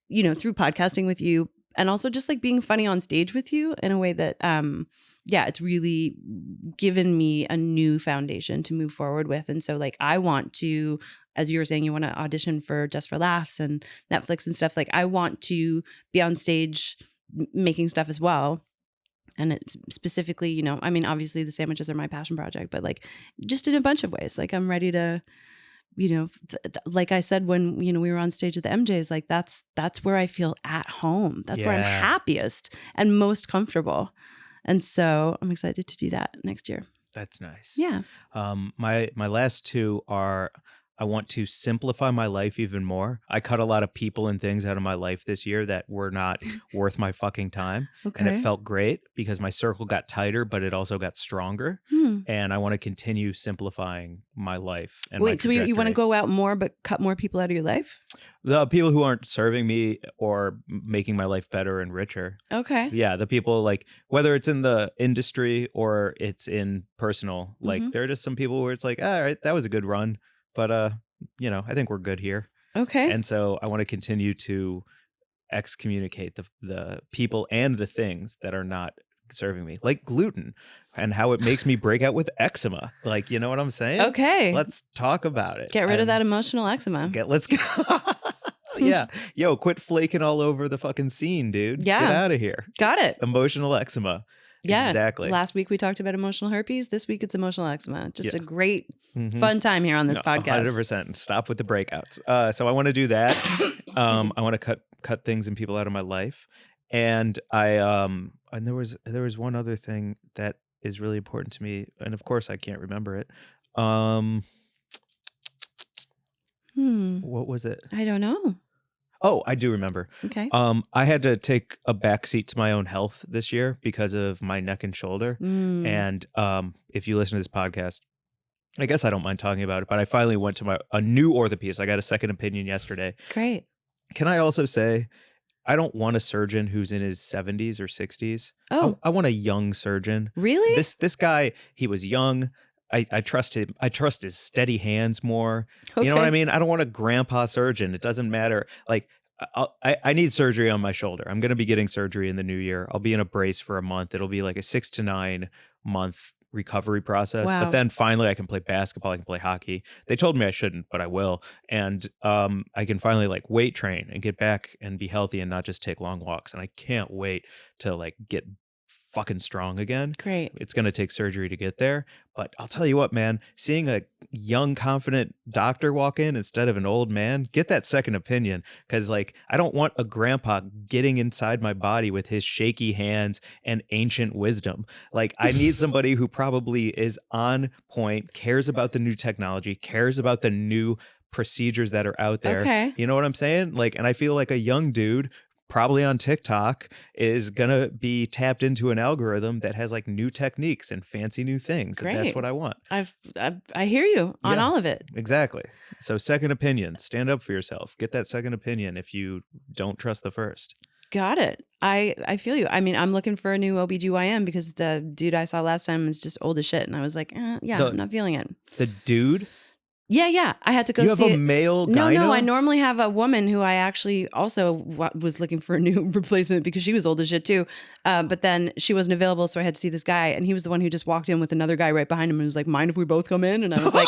through podcasting with you, and also just, like, being funny on stage with you in a way that it's really given me a new foundation to move forward with. And so, like, I want to, as you were saying, you want to audition for Just for Laughs and Netflix and stuff. Like, I want to be on stage making stuff as well. And it's specifically, I mean, obviously the sandwiches are my passion project, but, like, just in a bunch of ways. Like, I'm ready to, like I said, when, we were on stage at the MJs, like, that's where I feel at home. That's where I'm happiest and most comfortable. And so I'm excited to do that next year. That's nice. Yeah. My last two are, I want to simplify my life even more. I cut a lot of people and things out of my life this year that were not worth my fucking time. Okay. And it felt great because my circle got tighter, but it also got stronger. And I want to continue simplifying my life. And wait, so you want to go out more, but cut more people out of your life? The people who aren't serving me or making my life better and richer. Okay. Yeah, the people, like, whether it's in the industry or it's in personal, like, there are just some people where it's like, all right, that was a good run. But, I think we're good here. Okay. And so I want to continue to excommunicate the people and the things that are not serving me, like gluten and how it makes me break out with eczema. Like, you know what I'm saying? Okay. Let's talk about it. Get rid of that emotional eczema. Let's go. Yeah. Yo, quit flaking all over the fucking scene, dude. Yeah. Get out of here. Got it. Emotional eczema. Yeah. Exactly. Last week we talked about emotional herpes. This week it's emotional eczema. Just a great fun time here on this podcast. 100%. Stop with the breakouts. So I want to do that. I want to cut things and people out of my life. And and there was one other thing that is really important to me, and of course I can't remember it. What was it? I don't know. Oh, I do remember. Okay. I had to take a backseat to my own health this year because of my neck and shoulder. And if you listen to this podcast, I guess I don't mind talking about it, but I finally went to a new orthopedist. I got a second opinion yesterday. Great. Can I also say, I don't want a surgeon who's in his 70s or 60s. Oh. I want a young surgeon. Really? This guy, he was young. I trust him. I trust his steady hands more. Okay. You know what I mean? I don't want a grandpa surgeon. It doesn't matter. Like, I need surgery on my shoulder. I'm going to be getting surgery in the new year. I'll be in a brace for a month. It'll be like a 6 to 9 month recovery process. Wow. But then finally I can play basketball. I can play hockey. They told me I shouldn't, but I will. And I can finally, like, weight train and get back and be healthy and not just take long walks. And I can't wait to, like, get fucking strong again. Great. It's going to take surgery to get there. But I'll tell you what, man, seeing a young, confident doctor walk in instead of an old man, get that second opinion. Because, like, I don't want a grandpa getting inside my body with his shaky hands and ancient wisdom. Like, I need somebody who probably is on point, cares about the new technology, cares about the new procedures that are out there. Okay. You know what I'm saying? Like, and I feel like a young dude probably on TikTok is gonna be tapped into an algorithm that has, like, new techniques and fancy new things. Great. And that's what I want. I hear you on all of it. Exactly. So second opinion, stand up for yourself. Get that second opinion if you don't trust the first. Got it. I feel you. I mean, I'm looking for a new OBGYN because the dude I saw last time was just old as shit. And I was like, yeah, I'm not feeling it. The dude? Yeah. I had to go You have see a it. male No, gyno? I normally have a woman who I actually also was looking for a new replacement because she was old as shit too. But then she wasn't available, so I had to see this guy, and he was the one who just walked in with another guy right behind him and was like, "Mind if we both come in?" And I was like,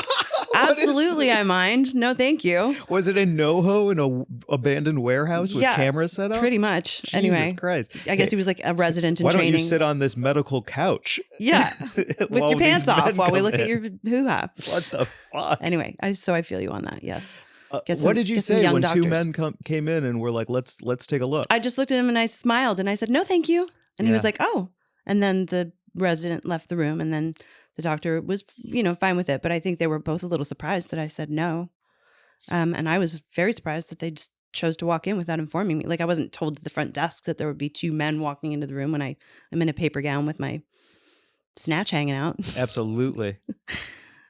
"Absolutely, I mind. No, thank you." Was it in NoHo in a abandoned warehouse with cameras set up? Pretty much. Jesus Anyway, Christ. I guess he was like a resident in Why training. don't you sit on this medical couch? Yeah, with while your pants these men off while we come look in? at your hoo-ha. What the fuck? Anyway, so I feel you on that. Yes. What did you get some say young when two doctors. men came in and were like, let's take a look? I just looked at him and I smiled and I said, "No, thank you." And he was like, "Oh." And then the resident left the room, and then the doctor was, fine with it. But I think they were both a little surprised that I said no. And I was very surprised that they just chose to walk in without informing me. Like, I wasn't told at the front desk that there would be two men walking into the room when I'm in a paper gown with my snatch hanging out. Absolutely.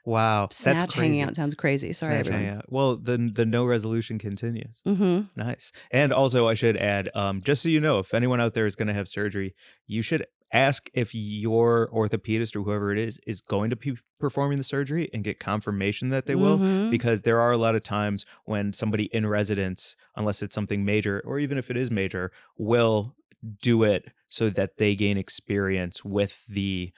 Wow. Snatch That's crazy. hanging out sounds crazy. Sorry, Snatch everyone. hanging out. Well, the no resolution continues. Mm-hmm. Nice. And also, I should add, just so you know, if anyone out there is going to have surgery, you should ask if your orthopedist or whoever it is going to be performing the surgery and get confirmation that they will, Mhm. because there are a lot of times when somebody in residence, unless it's something major, or even if it is major, will do it so that they gain experience with the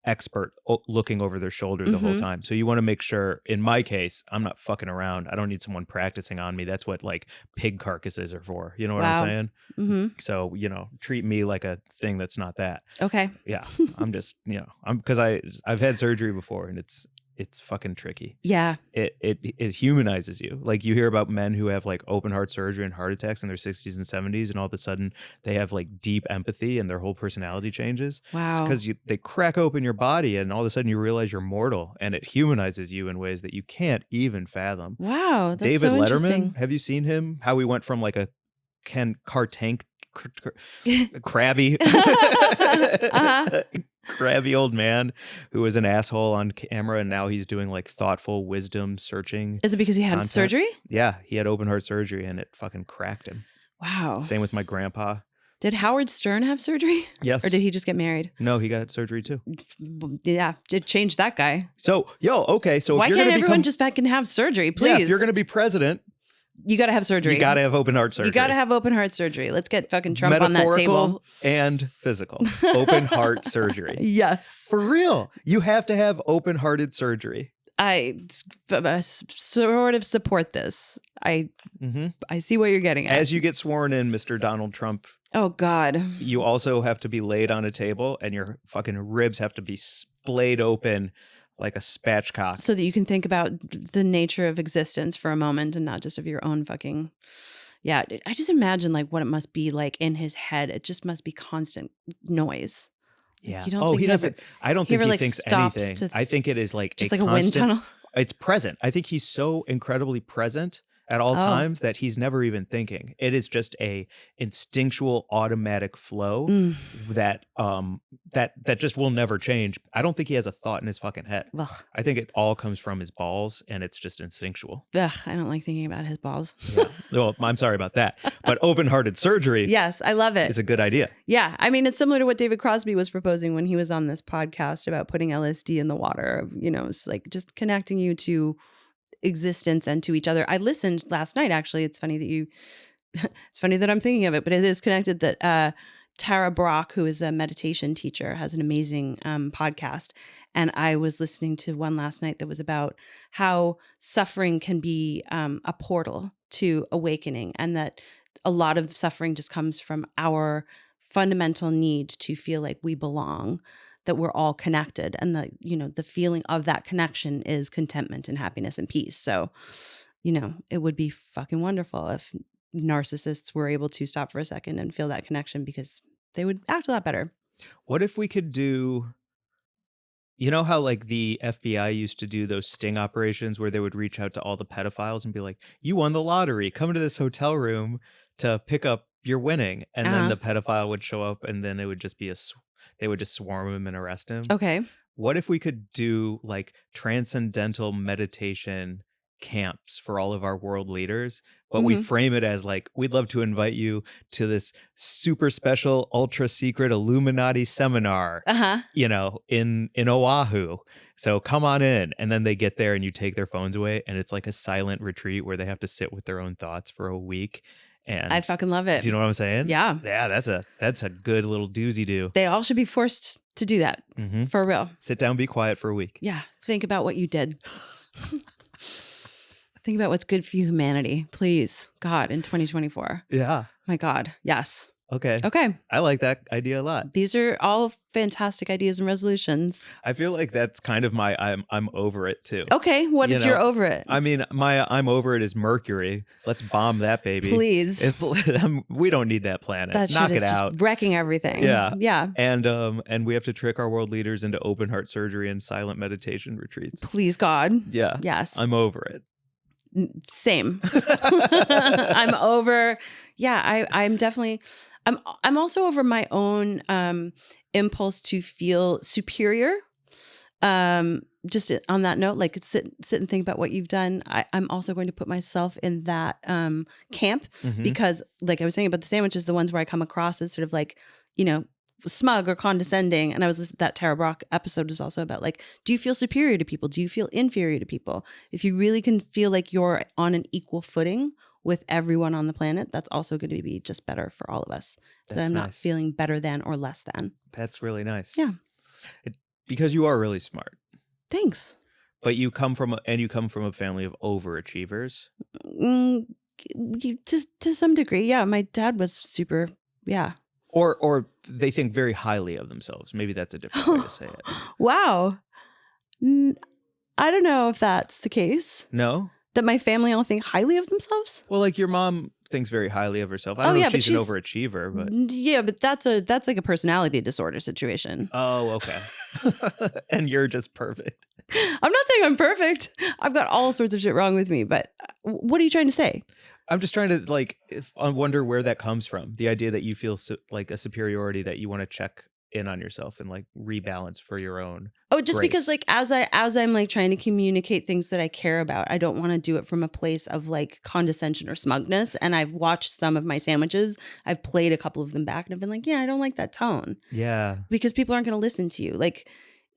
expert looking over their shoulder the whole Mhm. time. So you want to make sure, in my case, I'm not fucking around. I don't need someone practicing on me. That's what like pig carcasses are for. You know what Wow. I'm saying? Mm-hmm. So, treat me like a thing that's not that. Okay. Yeah. I'm just, because I've had surgery before, and it's fucking tricky. Yeah. It humanizes you. Like, you hear about men who have like open heart surgery and heart attacks in their 60s and 70s, and all of a sudden they have like deep empathy and their whole personality changes. Wow. Because they crack open your body, and all of a sudden you realize you're mortal, and it humanizes you in ways that you can't even fathom. Wow. That's David so Letterman, interesting. have you seen him? How he went from like a Ken Cartank crabby Uh-huh. crabby old man who was an asshole on camera, and now he's doing like thoughtful wisdom searching. Is it because he had content. surgery? Yeah, he had open heart surgery and it fucking cracked him. Wow. Same with my grandpa. Did Howard Stern have surgery? Yes. Or did he just get married? No, he got surgery too. Yeah, did change that guy. So, okay, so why if you're can't gonna everyone become, just fucking have surgery, please? yeah, if you're gonna be president, you got to have surgery. you gotta have open heart surgery. You got to have open heart surgery. Let's get fucking Trump on that Metaphorical table. and physical. Open heart surgery. Yes. For real. You have to have open hearted surgery. I sort of support this. I see what you're getting at. As you get sworn in, Mr. Donald Trump, Oh God. you also have to be laid on a table, and your fucking ribs have to be splayed open like a spatchcock. So that you can think about the nature of existence for a moment and not just of your own fucking. Yeah, I just imagine like what it must be like in his head. It just must be constant noise. Yeah. You don't Oh, think he he doesn't. I don't think ever, he like, thinks stops anything. to I think it is like Just a like a constant, wind tunnel. It's present. I think he's so incredibly present at all Oh. times that he's never even thinking. It is just a instinctual automatic flow Mm. that that just will never change. I don't think he has a thought in his fucking head. Ugh. I think it all comes from his balls, and it's just instinctual. Ugh, I don't like thinking about his balls. Yeah. Well, I'm sorry about that. But open-hearted surgery Yes, I love it. is a good idea. Yeah, I mean, it's similar to what David Crosby was proposing when he was on this podcast about putting LSD in the water. It's like just connecting you to existence and to each other. I listened last night, actually. It's funny that it's funny that I'm thinking of it, but it is connected that Tara Brock, who is a meditation teacher, has an amazing podcast. And I was listening to one last night that was about how suffering can be a portal to awakening, and that a lot of suffering just comes from our fundamental need to feel like we belong, that we're all connected, and that, the feeling of that connection is contentment and happiness and peace. So, it would be fucking wonderful if narcissists were able to stop for a second and feel that connection, because they would act a lot better. What if we could do, you know how like the FBI used to do those sting operations where they would reach out to all the pedophiles and be like, you won the lottery, come to this hotel room to pick up your winning. And then the pedophile would show up, and then it would just be they would just swarm him and arrest him. Okay. What if we could do like transcendental meditation camps for all of our world leaders, but we frame it as like, we'd love to invite you to this super special, ultra secret Illuminati seminar, in Oahu. So come on in. And then they get there and you take their phones away, and it's like a silent retreat where they have to sit with their own thoughts for a week. And I fucking love it. do you know what I'm saying? Yeah. Yeah, that's a good little doozy do. They all should be forced to do that. For real. Sit down, be quiet for a week. Yeah. Think about what you did. Think about what's good for humanity, please. God, in 2024. Yeah. My God. Yes. Okay. Okay. I like that idea a lot. These are all fantastic ideas and resolutions. I feel like that's kind of my I'm over it too. Okay. What is your over it? I mean, my I'm over it is Mercury. Let's bomb that baby. Please. We don't need that planet. That Knock shit is it just out. wrecking everything. Yeah. Yeah. And we have to trick our world leaders into open heart surgery and silent meditation retreats. Please, God. Yeah. Yes. I'm over it. Same. I'm over. Yeah, I'm definitely. I'm also over my own impulse to feel superior. Just on that note, like sit and think about what you've done. I'm also going to put myself in that camp because, like I was saying about the sandwiches, the ones where I come across as sort of like, smug or condescending. And that Tara Brach episode was also about like, do you feel superior to people? Do you feel inferior to people? If you really can feel like you're on an equal footing with everyone on the planet, that's also going to be just better for all of us. So I'm not feeling better than or less than. That's really nice. Yeah. Because you are really smart. Thanks. But you come from a family of overachievers. To some degree, yeah. My dad was super, yeah. Or they think very highly of themselves. Maybe that's a different way to say it. Wow. I don't know if that's the case. No? That my family all think highly of themselves? Well, like your mom thinks very highly of herself. I don't know if she's an overachiever, but yeah, but that's like a personality disorder situation. Oh, okay. And you're just perfect. I'm not saying I'm perfect. I've got all sorts of shit wrong with me, but what are you trying to say? I'm just trying to I wonder where that comes from. The idea that you feel like a superiority, that you want to check in on yourself and like rebalance for your own. Oh, just grace. because like as I'm like trying to communicate things that I care about, I don't want to do it from a place of like condescension or smugness. And I've watched some of my sandwiches. I've played a couple of them back and I've been like, yeah, I don't like that tone. Yeah. Because people aren't going to listen to you. Like,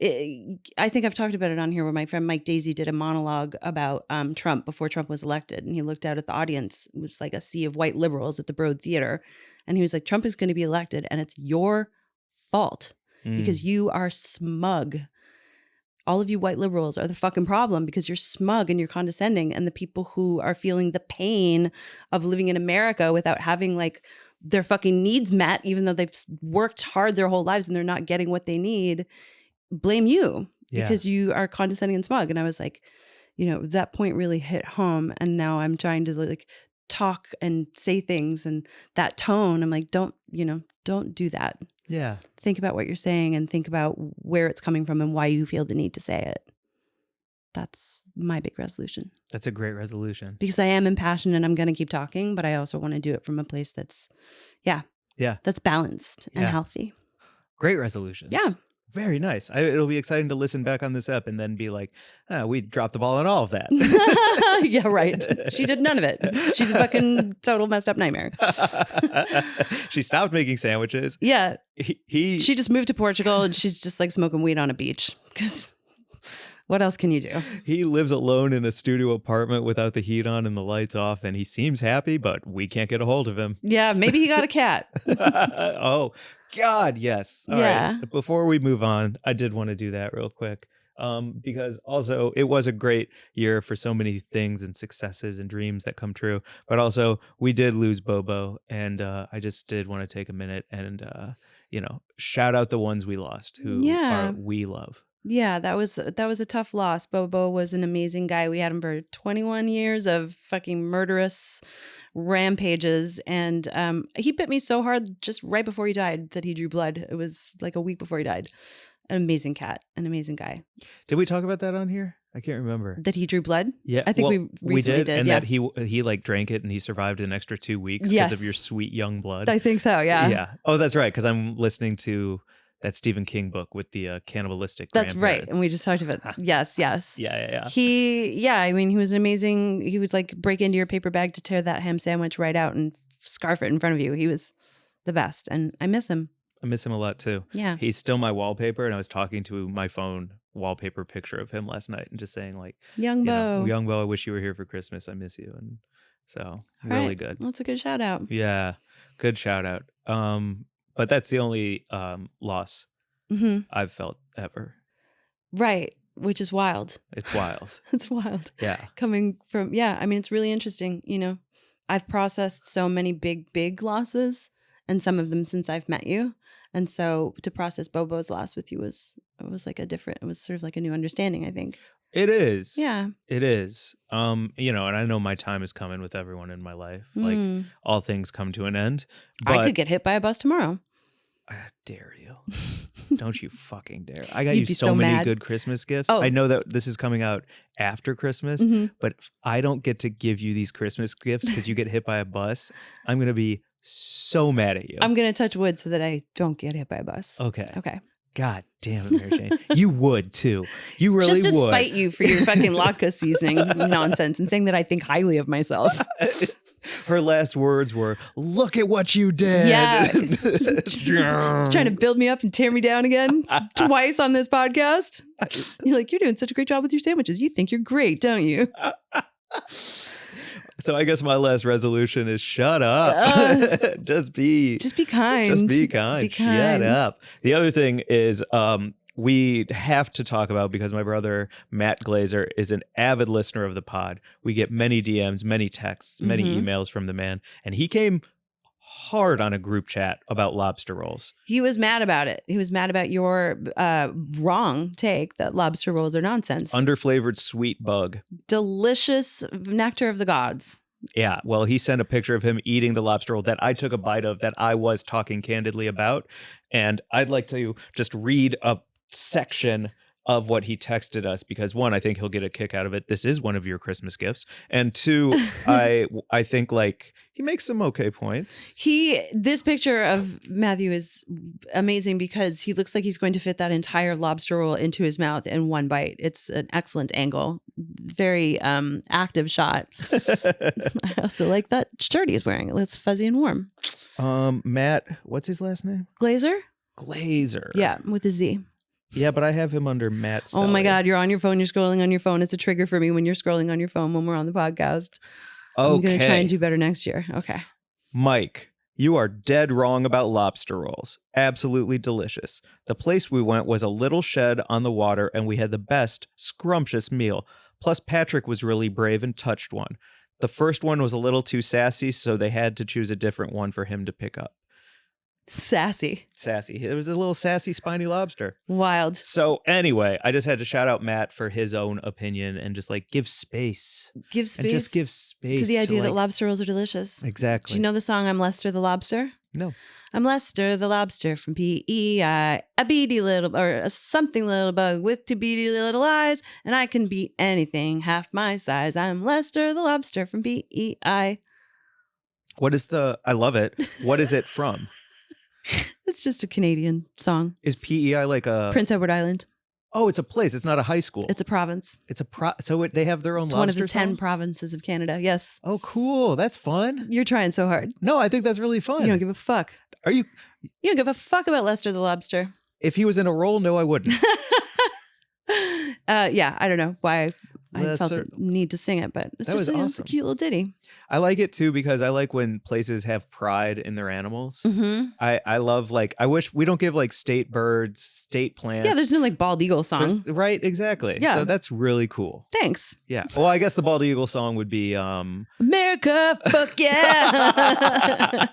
I think I've talked about it on here where my friend Mike Daisy did a monologue about Trump before Trump was elected. And he looked out at the audience. It was like a sea of white liberals at the Broad Theater. And he was like, Trump is going to be elected and it's your fault because you are smug. All of you white liberals are the fucking problem because you're smug and you're condescending. And the people who are feeling the pain of living in America without having like their fucking needs met, even though they've worked hard their whole lives and they're not getting what they need, blame you because you are condescending and smug. And I was like, that point really hit home. And now I'm trying to like talk and say things and that tone. I'm like, don't do that. Yeah. Think about what you're saying and think about where it's coming from and why you feel the need to say it. That's my big resolution. That's a great resolution. Because I am impassioned and I'm going to keep talking, but I also want to do it from a place that's, that's balanced and healthy. Great resolution. Yeah. Very nice. It'll be exciting to listen back on this ep and then be like, we dropped the ball on all of that. Yeah, right. She did none of it. She's a fucking total messed up nightmare. She stopped making sandwiches. Yeah. She just moved to Portugal and she's just like smoking weed on a beach because what else can you do? He lives alone in a studio apartment without the heat on and the lights off, and he seems happy, but we can't get a hold of him. Yeah, maybe he got a cat. Oh, God, yes. All right. Before we move on, I did want to do that real quick. Because also it was a great year for so many things and successes and dreams that come true. But also we did lose Bobo, and I just did want to take a minute and shout out the ones we lost who we love. Yeah, that was a tough loss. Bobo was an amazing guy. We had him for 21 years of fucking murderous rampages, and he bit me so hard just right before he died that he drew blood. It was like a week before he died. An amazing cat, an amazing guy. Did we talk about that on here? I can't remember. That he drew blood? Yeah. I think we recently did. And that he like drank it and he survived an extra 2 weeks because of your sweet young blood. I think so, yeah. Yeah. Oh, that's right. Because I'm listening to that Stephen King book with the cannibalistic. That's right. grandparents. And we just talked about that. Yes. Yeah. I mean, he was amazing. He would like break into your paper bag to tear that ham sandwich right out and scarf it in front of you. He was the best. And I miss him. I miss him a lot too. Yeah. He's still my wallpaper, and I was talking to my phone wallpaper picture of him last night and just saying like, Young Bo. Young Bo, I wish you were here for Christmas. I miss you. And so really good. That's a good shout out. Yeah. Good shout out. But that's the only loss I've felt ever. Right. Which is wild. It's wild. It's wild. Yeah. Coming from, I mean, it's really interesting. You know, I've processed so many big losses, and some of them since I've met you. And so to process Bobo's loss with you was sort of like a new understanding, I think. It is. Yeah. It is. You know, and I know my time is coming with everyone in my life. Like all things come to an end. But I could get hit by a bus tomorrow. I dare you. Don't you fucking dare. I got You'd you be so many mad. good Christmas gifts. Oh. I know that this is coming out after Christmas, but if I don't get to give you these Christmas gifts because you get hit by a bus, I'm going to be so mad at you. I'm going to touch wood so that I don't get hit by a bus. Okay. Okay. God damn it, Mary Jane. You would too. You really Just to would. spite you for your fucking Latkes seasoning nonsense and saying that I think highly of myself. Her last words were, "Look at what you did." Yeah. Trying to build me up and tear me down again twice on this podcast. You're like, you're doing such a great job with your sandwiches. You think you're great, don't you? So I guess my last resolution is shut up. Just be kind. Just be kind. Be kind. Shut up. The other thing is we have to talk about, because my brother Matt Glazer is an avid listener of the pod. We get many DMs, many texts, many emails from the man, and he came hard on a group chat about lobster rolls. He was mad about it. He was mad about your wrong take that lobster rolls are nonsense. Underflavored sweet bug. Delicious nectar of the gods. Yeah, well, he sent a picture of him eating the lobster roll that I took a bite of, that I was talking candidly about. And I'd like to just read a section of what he texted us, because one, I think he'll get a kick out of it. This is one of your Christmas gifts. And two, I think like he makes some okay points. This picture of Matthew is amazing because he looks like he's going to fit that entire lobster roll into his mouth in one bite. It's an excellent angle. Very active shot. I also like that shirt he's wearing. It looks fuzzy and warm. Matt, what's his last name? Glazer? Yeah, with a Z. Yeah, but I have him under Matt Sully. Oh my God, you're on your phone. You're scrolling on your phone. It's a trigger for me when you're scrolling on your phone when we're on the podcast. Okay. I'm going to try and do better next year. Okay. Mike, you are dead wrong about lobster rolls. Absolutely delicious. The place we went was a little shed on the water, and we had the best, scrumptious meal. Plus, Patrick was really brave and touched one. The first one was a little too sassy, so they had to choose a different one for him to pick up. Sassy. It was a little sassy, spiny lobster. Wild. So anyway, I just had to shout out Matt for his own opinion and just like give space. And just give space to the idea that lobster rolls are delicious. Exactly. Do you know the song "I'm Lester the Lobster"? No. I'm Lester the Lobster from PEI, a beady little or a something little bug with two beady little eyes, and I can beat anything half my size. I'm Lester the Lobster from PEI. I love it. What is it from? It's just a Canadian song. Is PEI like a Prince Edward Island? Oh, it's a place. It's not a high school. It's a province. They have their own it's lobster one of the 10 song? provinces of Canada. Yes. Oh, cool. That's fun. You're trying so hard. No, I think that's really fun. You don't give a fuck. You don't give a fuck about Lester the Lobster. If he was in a role, no, I wouldn't. Yeah, I don't know why I felt the need to sing it, but it's just awesome. It's a cute little ditty. I like it too because I like when places have pride in their animals. Mm-hmm. I love I wish we don't give like state birds, state plants. Yeah, there's no like bald eagle song. Right, exactly. Yeah. So that's really cool. Thanks. Yeah. Well, I guess the bald eagle song would be America, fuck yeah.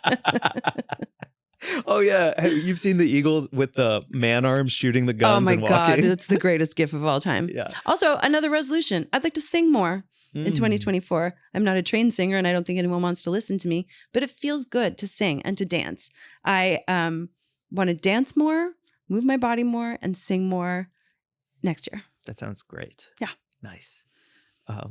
Oh yeah, you've seen the eagle with the man arms shooting the guns. Oh my and walking? God, it's the greatest gif of all time. Yeah. Also, another resolution: I'd like to sing more in 2024. I'm not a trained singer, and I don't think anyone wants to listen to me. But it feels good to sing and to dance. I want to dance more, move my body more, and sing more next year. That sounds great. Yeah. Nice.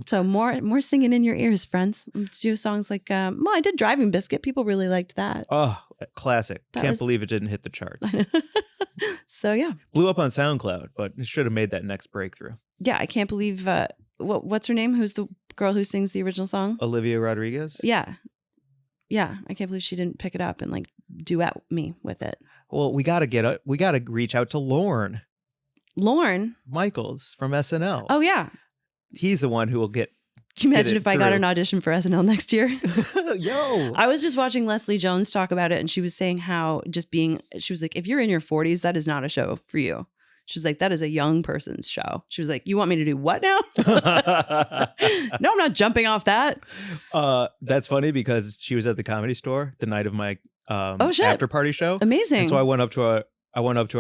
So more singing in your ears, friends. Let's do songs like, I did Driving Biscuit. People really liked that. Oh, classic. Can't believe it didn't hit the charts. So yeah. Blew up on SoundCloud, but it should have made that next breakthrough. Yeah, I can't believe what's her name? Who's the girl who sings the original song? Olivia Rodriguez? Yeah. Yeah, I can't believe she didn't pick it up and like duet me with it. Well, we got to reach out to Lorne Michaels from SNL. Oh yeah. He's the one who will get. Can you imagine it if I got through. an audition for SNL next year? Yo. I was just watching Leslie Jones talk about it, and she was saying how she was like, if you're in your 40s, that is not a show for you. She was like, that is a young person's show. She was like, you want me to do what now? No, I'm not jumping off that. That's funny because she was at the Comedy Store the night of my shit. after party show. Amazing. And so I went up to her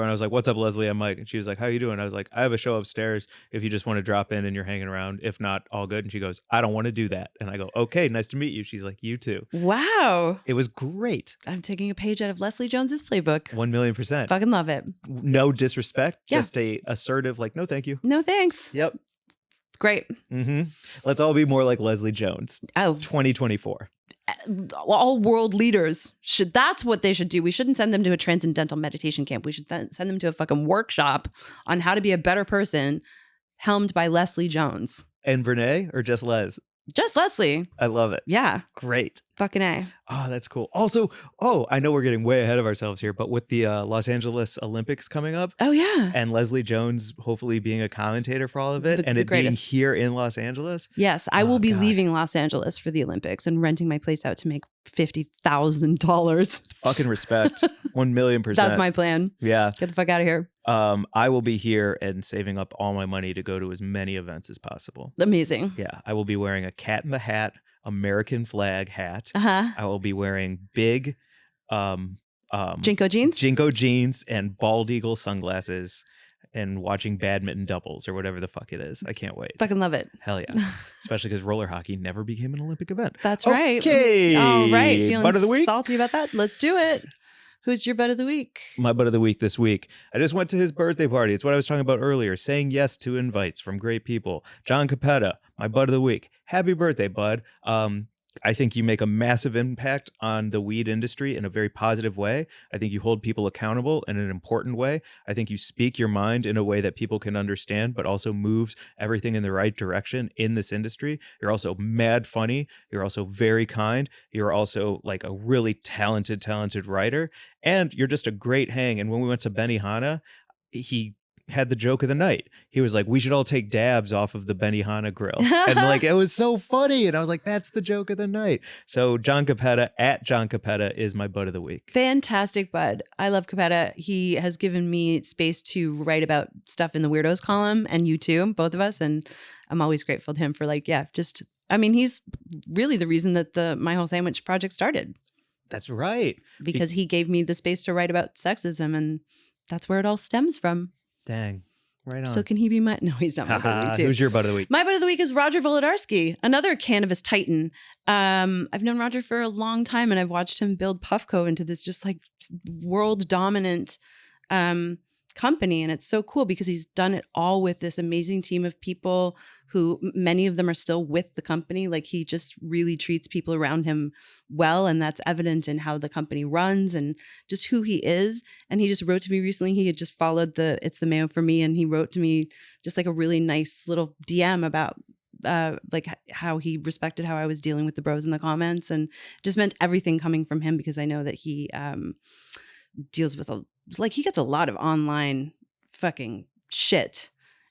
and I was like, "What's up, Leslie?" I'm Mike. And she was like, "How you doing?" I was like, "I have a show upstairs if you just want to drop in and you're hanging around. If not, all good." And she goes, "I don't want to do that." And I go, "Okay, nice to meet you." She's like, "You too." Wow. It was great. I'm taking a page out of Leslie Jones's playbook. 1,000,000%. Fucking love it. No disrespect. Yeah. Just a assertive, like, no, thank you. No thanks. Yep. Great. Mm-hmm. Let's all be more like Leslie Jones. Oh, 2024. all world leaders that's what they should do. We shouldn't send them to a transcendental meditation camp. We should send them to a fucking workshop on how to be a better person, helmed by Leslie Jones. And Brene or just Les? Just Leslie. I love it. Yeah. Great. Fucking A. Oh, that's cool. Also, I know we're getting way ahead of ourselves here, but with the Los Angeles Olympics coming up, Oh yeah. and Leslie Jones hopefully being a commentator for all of it, The and it greatest. being here in Los Angeles. Yes, I will be God. leaving Los Angeles for the Olympics and renting my place out to make $50,000. Fucking respect. 1,000,000%. That's my plan. Yeah. Get the fuck out of here. I will be here and saving up all my money to go to as many events as possible. Amazing. Yeah. I will be wearing a Cat in the Hat American flag hat. Uh-huh. I will be wearing big Jinko jeans? Jinko jeans and bald eagle sunglasses and watching badminton doubles or whatever the fuck it is. I can't wait. Fucking love it. Hell yeah. Especially because roller hockey never became an Olympic event. That's right. Okay. All right. Feeling Butt of the week? salty about that. Let's do it. Who's your butt of the week? My butt of the week this week. I just went to his birthday party. It's what I was talking about earlier. Saying yes to invites from great people. John Cappetta, my butt of the week. Happy birthday, bud. I think you make a massive impact on the weed industry in a very positive way. I think you hold people accountable in an important way. I think you speak your mind in a way that people can understand, but also moves everything in the right direction in this industry. You're also mad funny. You're also very kind. You're also like a really talented writer. And you're just a great hang. And when we went to Benihana, he had the joke of the night. He was like, we should all take dabs off of the Benihana grill. And like, it was so funny. And I was like, that's the joke of the night. So John Cappetta, at John Cappetta, is my butt of the week. Fantastic, bud. I love Cappetta. He has given me space to write about stuff in the Weirdos column, and you too, both of us. And I'm always grateful to him for he's really the reason that My Whole Sandwich project started. That's right. Because he gave me the space to write about sexism, and that's where it all stems from. Dang. Right on. So can he be my... No, he's not my butt of the week too. Who's your butt of the week? My butt of the week is Roger Volodarsky, another cannabis titan. I've known Roger for a long time, and I've watched him build Puffco into this just like world dominant company. And it's so cool because he's done it all with this amazing team of people who many of them are still with the company. Like he just really treats people around him well. And that's evident in how the company runs and just who he is. And he just wrote to me recently. He had just followed It's the Mayo for Me. And he wrote to me just like a really nice little DM about like how he respected how I was dealing with the bros in the comments, and just meant everything coming from him because I know that he deals with he gets a lot of online fucking shit,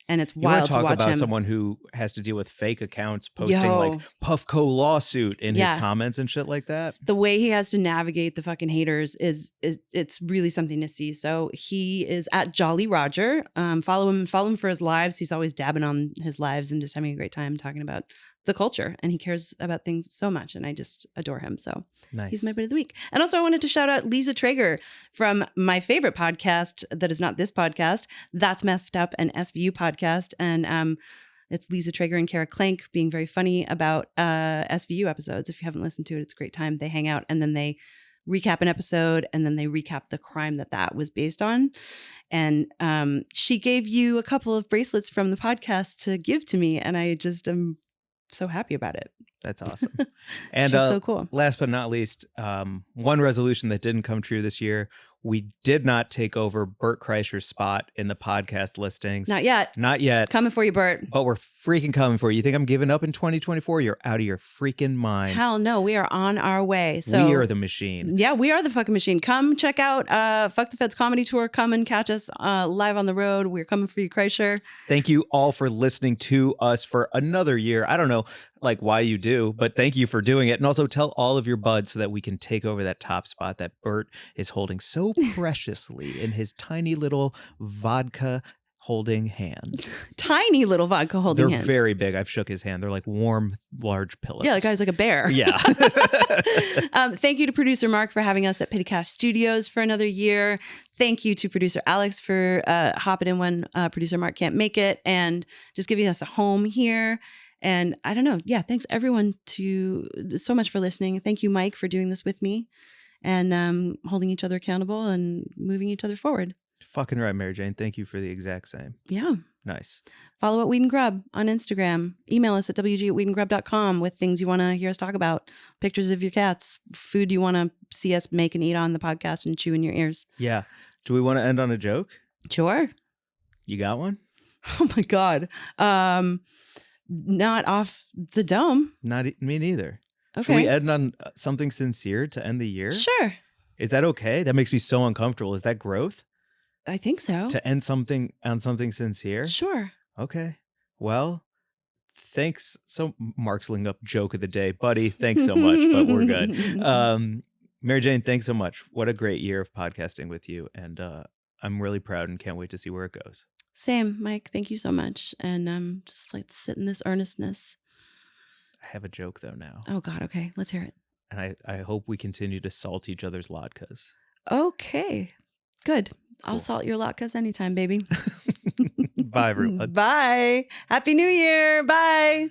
and it's wild to watch him. You want to talk about someone who has to deal with fake accounts posting like Puffco lawsuit in his comments and shit like that. The way he has to navigate the fucking haters is it's really something to see. So he is at Jolly Roger. Follow him for his lives. He's always dabbing on his lives and just having a great time talking about the culture, and he cares about things so much, and I just adore him. So nice. He's my butt of the week. And also I wanted to shout out Liza Treyger from my favorite podcast that is not this podcast, That's Messed Up, an SVU podcast. And it's Liza Treyger and Kara Clank being very funny about SVU episodes. If you haven't listened to it, it's a great time. They hang out and then they recap an episode, and then they recap the crime that was based on. And she gave you a couple of bracelets from the podcast to give to me, and I just am so happy about it. That's awesome. And she's so cool. Last but not least, one resolution that didn't come true this year We did not take over Bert Kreischer's spot in the podcast listings. Not yet. Not yet. Coming for you, Bert. But we're freaking coming for you. You think I'm giving up in 2024? You're out of your freaking mind. Hell no. We are on our way. So we are the machine. Yeah, we are the fucking machine. Come check out Fuck the Feds comedy tour. Come and catch us live on the road. We're coming for you, Kreischer. Thank you all for listening to us for another year. I don't know like why you do, but thank you for doing it. And also tell all of your buds so that we can take over that top spot that Bert is holding so preciously in his tiny little vodka holding hands. Tiny little vodka holding They're hands. very big. I've shook his hand. They're like warm, large pillows. Yeah, the guy's like a bear. Yeah. Thank you to producer Mark for having us at Petty Cash Studios for another year. Thank you to producer Alex for hopping in when producer Mark can't make it and just giving us a home here. And I don't know. Yeah, thanks everyone so much for listening. Thank you, Mike, for doing this with me and holding each other accountable and moving each other forward. Fucking right, Mary Jane. Thank you for the exact same. Yeah. Nice. Follow at Weed and Grub on Instagram. Email us at wg@weedandgrub.com with things you want to hear us talk about. Pictures of your cats, food you want to see us make and eat on the podcast and chew in your ears. Yeah. Do we want to end on a joke? Sure. You got one? Oh my God. Not off the dome. Me neither. Okay. Should we end on something sincere to end the year? Sure. Is that okay? That makes me so uncomfortable. Is that growth? I think so. To end something on something sincere? Sure. Okay. Well, thanks. So Mark's linked up joke of the day. Buddy, thanks so much, but we're good. Mary Jane, thanks so much. What a great year of podcasting with you. And I'm really proud and can't wait to see where it goes. Same, Mike. Thank you so much. And just like sit in this earnestness. I have a joke though now. Oh God. Okay. Let's hear it. And I hope we continue to salt each other's latkes. Okay. Good. Cool. I'll salt your latkes anytime, baby. Bye, everyone. Bye. Happy New Year. Bye.